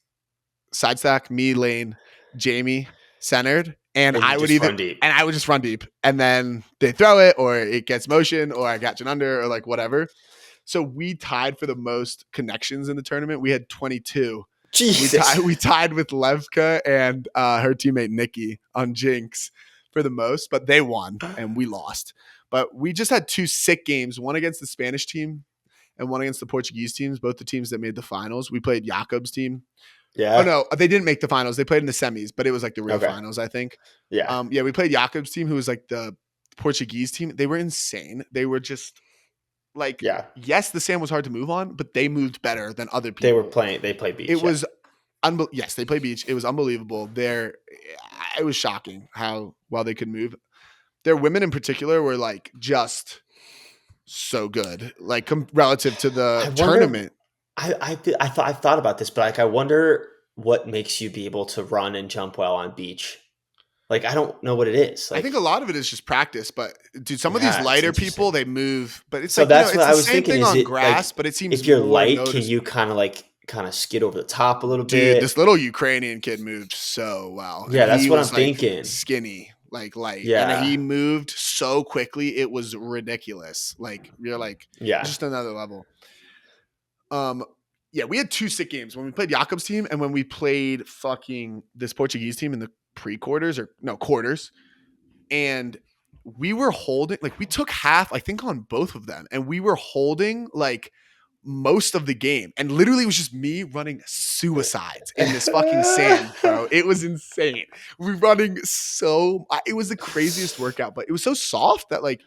side stack, me, lane, Jamie, centered. And I would just run deep. And then they throw it or it gets motion or I catch an under or like whatever. So we tied for the most connections in the tournament. We had 22. Jesus. We tied with Levke and her teammate Nikki on Jinx for the most, but they won and we lost. But we just had 2 sick games, one against the Spanish team and one against the Portuguese teams, both the teams that made the finals. We played Jakob's team. Yeah. Oh, no, they didn't make the finals. They played in the semis, but it was like the real finals, I think. Yeah. We played Jakob's team, who was like the Portuguese team. They were insane. They were just like, yes, the sand was hard to move on, but they moved better than other people. They played beach. It was yes, they played beach. It was unbelievable. It was shocking how well they could move. Their women in particular were like just so good, like relative to the tournament. I've thought about this, but like I wonder what makes you be able to run and jump well on beach. Like I don't know what it is. Like, I think a lot of it is just practice, but dude, some of these lighter people they move, but it's so like that's what I was same thinking. thing Is on it grass, like, but it seems if you're light, noticeable. can you kind of skid over the top a little bit? Dude, this little Ukrainian kid moved so well. Yeah, that's what I'm thinking. Skinny. Like light. Yeah. And he moved so quickly. It was ridiculous. Like you're like, just another level. We had 2 sick games when we played Jakob's team and when we played fucking this Portuguese team in the quarters. And we were holding, like we took half, I think on both of them. And we were holding like most of the game. And literally it was just me running suicides in this fucking sand, bro. It was insane. We running it was the craziest workout, but it was so soft that like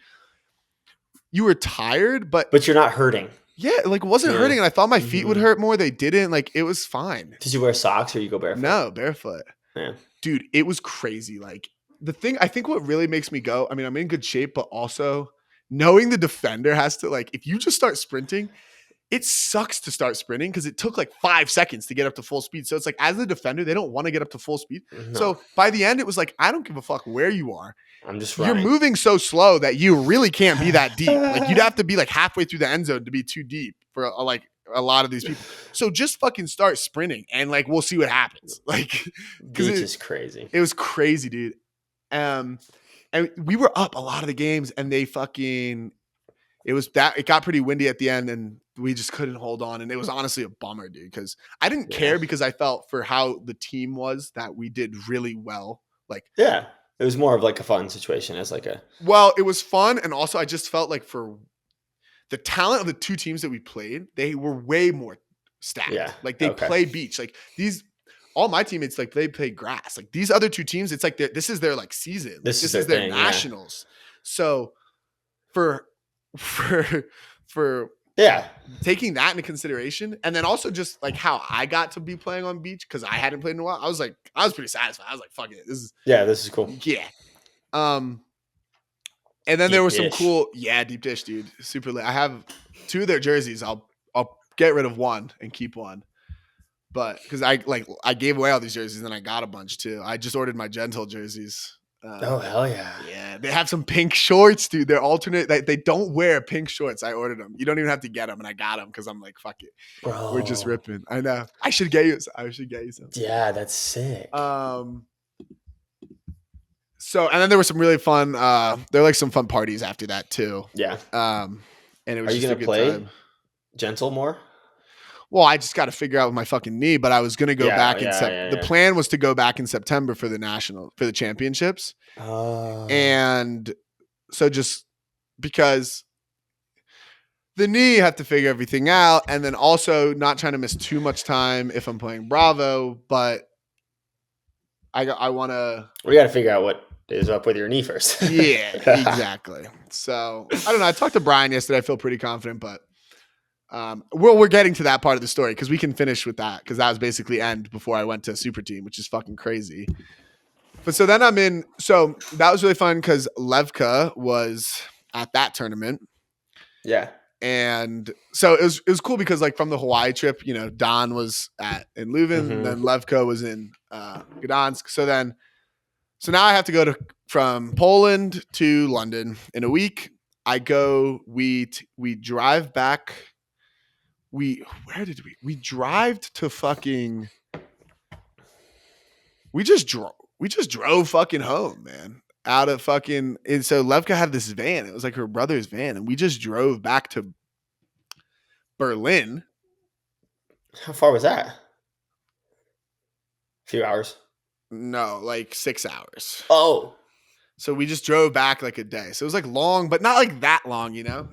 you were tired, but you're not hurting. Yeah, like it wasn't Yeah. hurting, and I thought my feet would hurt more. They didn't. Like it was fine. Did you wear socks or you go barefoot? No, barefoot. Yeah. Dude, it was crazy. Like the thing, I think what really makes me go, I mean, I'm in good shape, but also knowing the defender has to like, if you just start sprinting, it sucks to start sprinting because it took like 5 seconds to get up to full speed. So it's like, as the defender, they don't want to get up to full speed. No. So by the end, it was like, I don't give a fuck where you are. I'm just running. You're moving so slow that you really can't be that deep. Like you'd have to be like halfway through the end zone to be too deep for a lot of these people. So just fucking start sprinting and like we'll see what happens. Like Beach is crazy. It was crazy, dude. And we were up a lot of the games and it got pretty windy at the end and we just couldn't hold on. And it was honestly a bummer, dude, because I didn't care because I felt for how the team was that we did really well. Like, yeah. It was more of like a fun situation as like a. Well, it was fun. And also I just felt like for the talent of the two teams that we played, they were way more stacked. Yeah. Like they play beach. Like all my teammates, like they play grass. Like these other two teams, it's like this is their like season. This is their thing, nationals. Yeah. So for taking that into consideration, and then also just like how I got to be playing on beach because I hadn't played in a while, I was pretty satisfied. I was like, fuck it. This is cool. Yeah. And then there was some cool, deep dish, dude. Super lit. I have 2 of their jerseys. I'll get rid of one and keep one. But because I gave away all these jerseys and I got a bunch too. I just ordered my Gentle jerseys. Oh hell yeah! Yeah, they have some pink shorts, dude. They're alternate. They don't wear pink shorts. I ordered them. You don't even have to get them, and I got them because I'm like, fuck it, bro. We're just ripping. I know. I should get you some. Yeah, that's sick. So and then there were some really fun. There were like some fun parties after that too. Yeah. And it was. Are you gonna play Gentle more? Well, I just got to figure out with my fucking knee, but I was going to go back in September. The plan was to go back in September for the championships. And so just because the knee, have to figure everything out. And then also not trying to miss too much time if I'm playing Bravo, but I want to. We got to figure out what is up with your knee first. Yeah, exactly. So I don't know. I talked to Brian yesterday. I feel pretty confident, but we're getting to that part of the story because we can finish with that because that was basically end before I went to Super Team, which is fucking crazy. But so then so that was really fun because Levke was at that tournament. Yeah. And so it was cool because like from the Hawaii trip, you know, Don was in Leuven, and then Levke was in Gdansk. So now I have to go from Poland to London in a week. We drive back. We drive to fucking. We just drove fucking home, man. Out of fucking. And so Levke had this van. It was like her brother's van, and we just drove back to Berlin. How far was that? A few hours. No, like 6 hours. Oh. So we just drove back like a day. So it was like long, but not like that long, you know?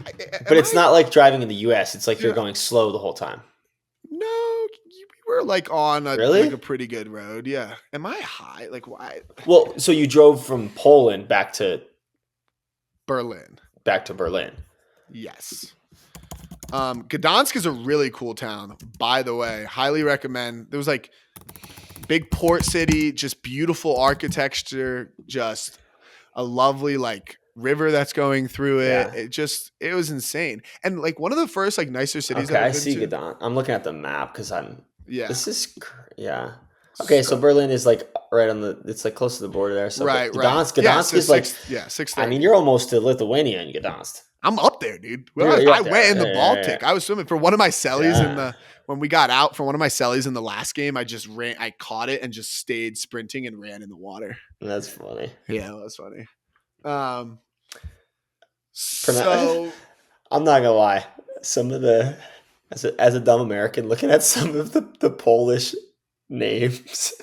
But it's not like driving in the US. It's like you're going slow the whole time. No, we were like on a pretty good road. Yeah. Am I high? Like why? Well, so you drove from Poland back to Berlin. Yes. Gdansk is a really cool town, by the way. Highly recommend. There was like big port city, just beautiful architecture, just a lovely like river that's going through it. Yeah. It was insane. And like one of the first like nicer cities. Okay, I see Gdansk. I'm looking at the map because this is Okay, so Berlin is like right on it's like close to the border there. So right. Gdansk is like 6:30. I mean, you're almost to Lithuania in Gdansk. I'm up there, dude. I went in the Baltic. I was swimming for one of my cellies when we got out from one of my cellies in the last game. I just ran. I caught it and just stayed sprinting and ran in the water. That's funny. Yeah, that was funny. So I'm not gonna lie. Some of the as a dumb American looking at some of the Polish names.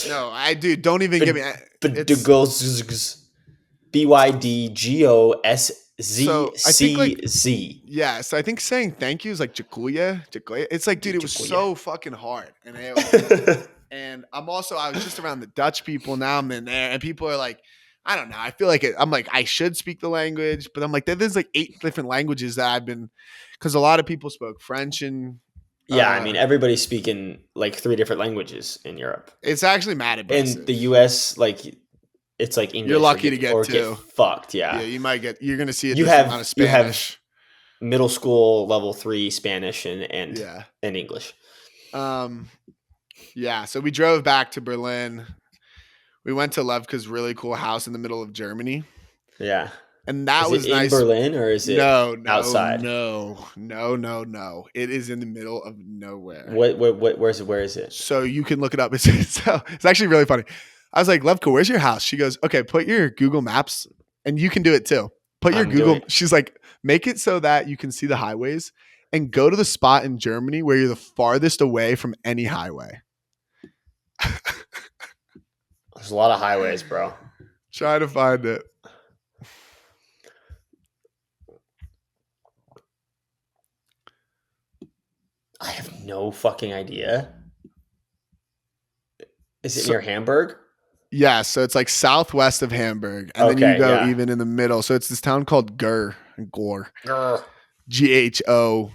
No, I do. Don't even give me. BYDGOSZCZ. Yeah, so I think saying thank you is like Jakuya. It's like, dude, it was so fucking hard. And I was just around the Dutch people. Now I'm in there, and people are like, I don't know. I feel like I'm like, I should speak the language, but I'm like, there's like 8 different languages that I've been, because a lot of people spoke French and Yeah, I mean, everybody's speaking like 3 different languages in Europe. it's actually mad impressive. In the US, like it's like English. You're lucky to get or 2. get fucked. Yeah, you might get. You're gonna see a you decent have amount of Spanish. middle school level 3 Spanish and English. Yeah. So we drove back to Berlin. We went to Levke's really cool house in the middle of Germany. Yeah. And that was it nice. In Berlin or is it outside? No. It is in the middle of nowhere. Where is it? So you can look it up. It's actually really funny. I was like, Levke, where's your house? She goes, okay, put your Google Maps, and you can do it too. Put your Google. She's like, make it so that you can see the highways and go to the spot in Germany where you're the farthest away from any highway. There's a lot of highways, bro. Try to find it. I have no fucking idea. Is it near Hamburg? Yeah, so it's like southwest of Hamburg, and then you go even in the middle. So it's this town called Gore. GHO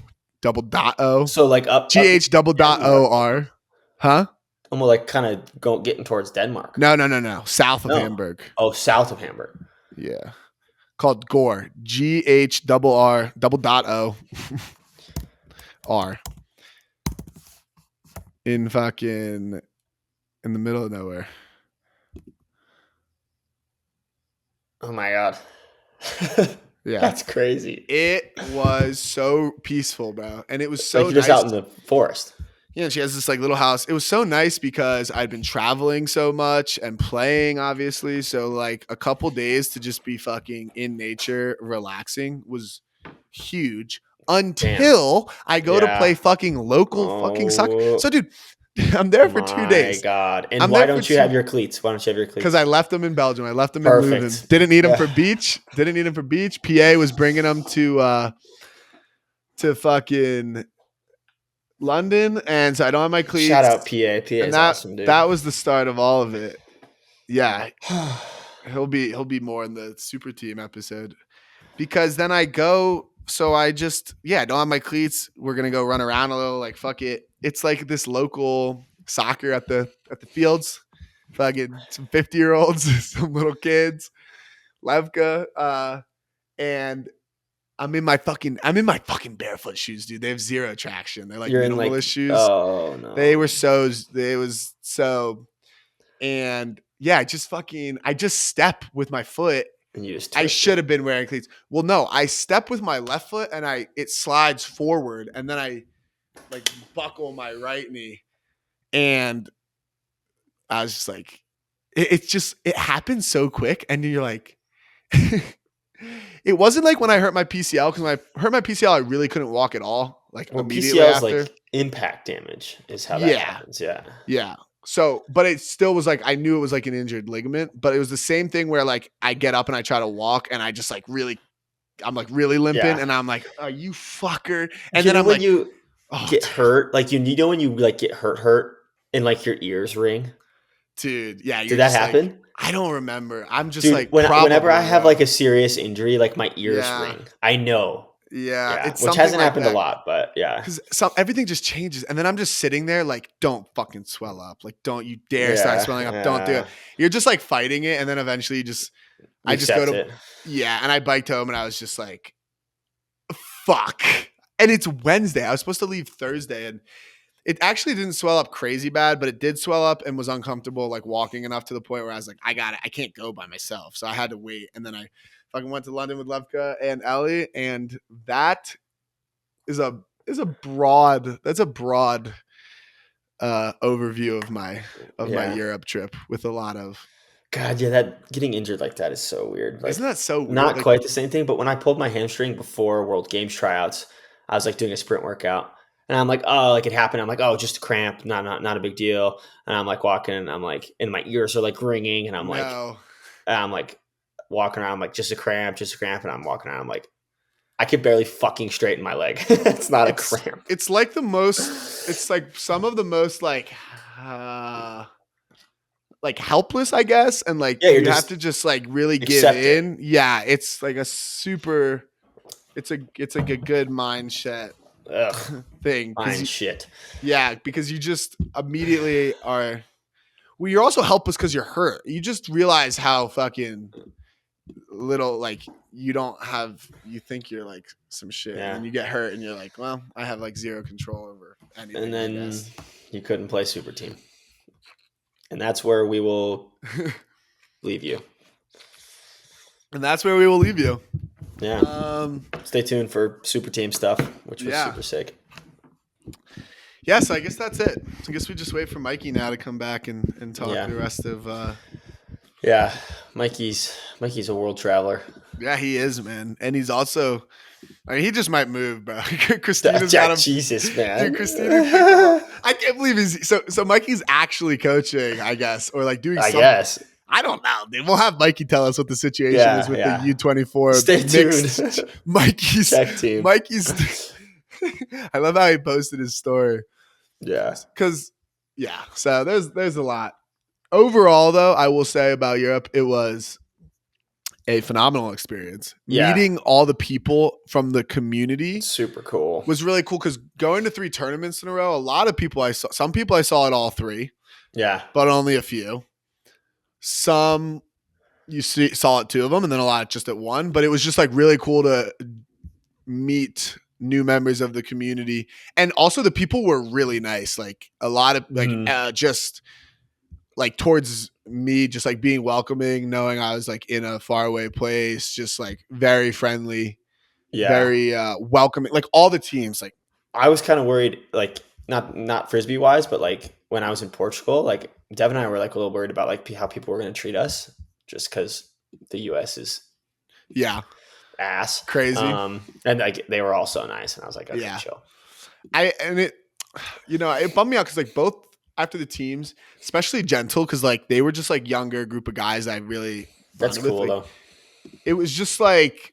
.o. So like up GH.OR. Huh? Almost like kind of getting towards Denmark. No. South of Hamburg. Oh, south of Hamburg. Yeah. Called Gore. GHRR.O. R. In the middle of nowhere. Oh my God. Yeah. That's crazy. It was so peaceful, bro. And it was so like you're nice. just out in the forest. Yeah, she has this like little house. It was so nice because I'd been traveling so much and playing, obviously. So like a couple days to just be fucking in nature, relaxing was huge. Until I go to play fucking local fucking soccer. So dude, I'm there for 2 days. My God. And why don't you have your cleats? Because I left them in Belgium. I left them in Leuven. Didn't need them for beach. PA was bringing them to fucking London, and so I don't have my cleats. Shout out PA. PA is awesome, dude. That was the start of all of it. Yeah. He'll be more in the super team episode. Because then I go, so I just I don't have my cleats. We're gonna go run around a little, like fuck it. It's like this local soccer at the fields. Fucking some 50-year-olds, some little kids, Levke, and I'm in my fucking barefoot shoes, dude. They have zero traction. They're like minimalist shoes. Oh no. And yeah, I just step with my foot. And you just I should have been wearing cleats. Well, no, I step with my left foot and it slides forward, and then I like buckle my right knee, and I was just like, it happened so quick, and you're like, it wasn't like when I hurt my PCL, because when I hurt my PCL, I really couldn't walk at all. Like immediately PCL is after. Like impact damage is how that happens. Yeah. So, but it still was like, I knew it was like an injured ligament, but it was the same thing where like I get up and I try to walk, and I just like I'm like really limping, and I'm like, oh, you fucker. And then I'm when like, you get hurt, like you know when you like get hurt and like your ears ring. Dude, yeah. Did that happen? Like, I don't remember. I'm just like, whenever I have like a serious injury, like my ears ring. I know. Yeah. It's which hasn't happened a lot, but yeah. Because everything just changes. And then I'm just sitting there like, don't fucking swell up. Like, don't you dare start swelling up. Don't do it. You're just like fighting it. And then eventually I just go to it. Yeah. And I biked home, and I was just like, fuck. And it's Wednesday. I was supposed to leave Thursday, and it actually didn't swell up crazy bad, but it did swell up and was uncomfortable, like walking enough to the point where I was like, I can't go by myself. So I had to wait. And then I fucking went to London with Levke and Ellie. And that is a broad overview of my Europe trip, with a lot of, God, yeah, that getting injured like that is so weird. Like, isn't that so weird? Not quite the same thing, but when I pulled my hamstring before World Games tryouts, I was like doing a sprint workout, and I'm like, oh, like it happened. I'm like, oh, just a cramp, not a big deal. And I'm like walking, and I'm like, and my ears are like ringing, and I'm like walking around, I'm like, just a cramp, and I'm walking around, I'm like, I could barely fucking straighten my leg. It's not a cramp. It's like some of the most like like helpless, I guess, and like Yeah, you have to just like really give in. Yeah, it's like a super. It's like a good mindset thing. Fine shit. Yeah, because you just immediately are. Well, you're also helpless because you're hurt. You just realize how fucking little like you don't have. You think you're like some shit, and then you get hurt, and you're like, well, I have like zero control over anything. And then you couldn't play super team, and that's where we will leave you. And that's where we will leave you. Yeah. Stay tuned for super team stuff, which was super sick. Yeah, so I guess that's it. I guess we just wait for Mikey now to come back and talk the rest of Yeah. Mikey's a world traveler. Yeah, he is, man. And he's also he just might move, bro. Christina's got him. Jesus, man. Dude, Christina, I can't believe he's so Mikey's actually coaching, I guess, or like doing something. I guess. I don't know. Dude. We'll have Mikey tell us what the situation is with the U24. Stay tuned. Mikey's tech team. Mikey's I love how he posted his story. Yeah. So there's a lot. Overall, though, I will say about Europe, it was a phenomenal experience. Yeah. Meeting all the people from the community. Super cool. Was really cool because going to 3 tournaments in a row, a lot of people some people I saw at all 3. Yeah. But only a few. Some you saw at 2 of them, and then a lot just at 1. But it was just like really cool to meet new members of the community, and also the people were really nice. Like a lot of just like towards me, just like being welcoming, knowing I was like in a faraway place, just like very friendly, very welcoming. Like all the teams. Like I was kind of worried, like not frisbee wise, but like when I was in Portugal, like Dev and I were like a little worried about like how people were going to treat us, just because the U.S. is ass crazy, and like they were all so nice, and I was like, okay, chill. It bummed me out because like both after the teams, especially Gentle, because like they were just like younger group of guys I really that's cool with. Like, though. It was just like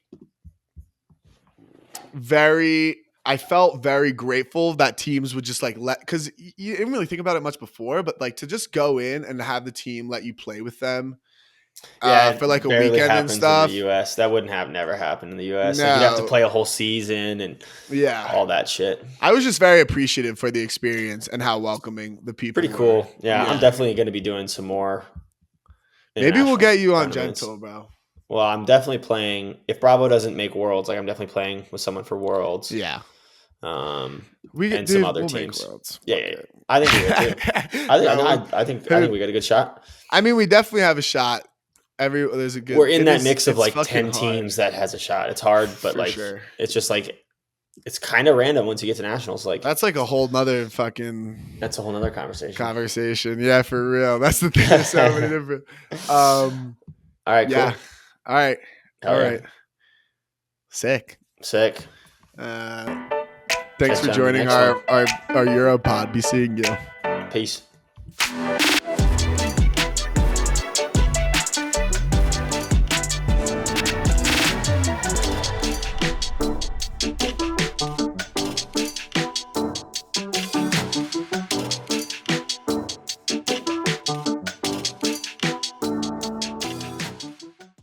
I felt very grateful that teams would just like because you didn't really think about it much before, but like to just go in and have the team let you play with them. For like a weekend and stuff. In the U.S. That wouldn't never happen in the U.S. No. Like you'd have to play a whole season and all that shit. I was just very appreciative for the experience and how welcoming the people Pretty were. Cool. Yeah, I'm definitely going to be doing some more. Maybe we'll get you on Gentle, bro. Well, I'm definitely playing. If Bravo doesn't make Worlds, like I'm definitely playing with someone for Worlds. Yeah. Some other teams. Yeah. I think we would too. I think we got a good shot. I mean, we definitely have a shot. There's a good. We're in that mix of like 10 teams that has a shot. It's hard, but it's just like it's kind of random once you get to nationals. Like that's like a whole nother fucking. That's a whole nother conversation. Yeah, for real. That's the thing. There's so many different. All right. Cool. Yeah. All right. Sick. Thanks for joining our Europod. Be seeing you. Peace.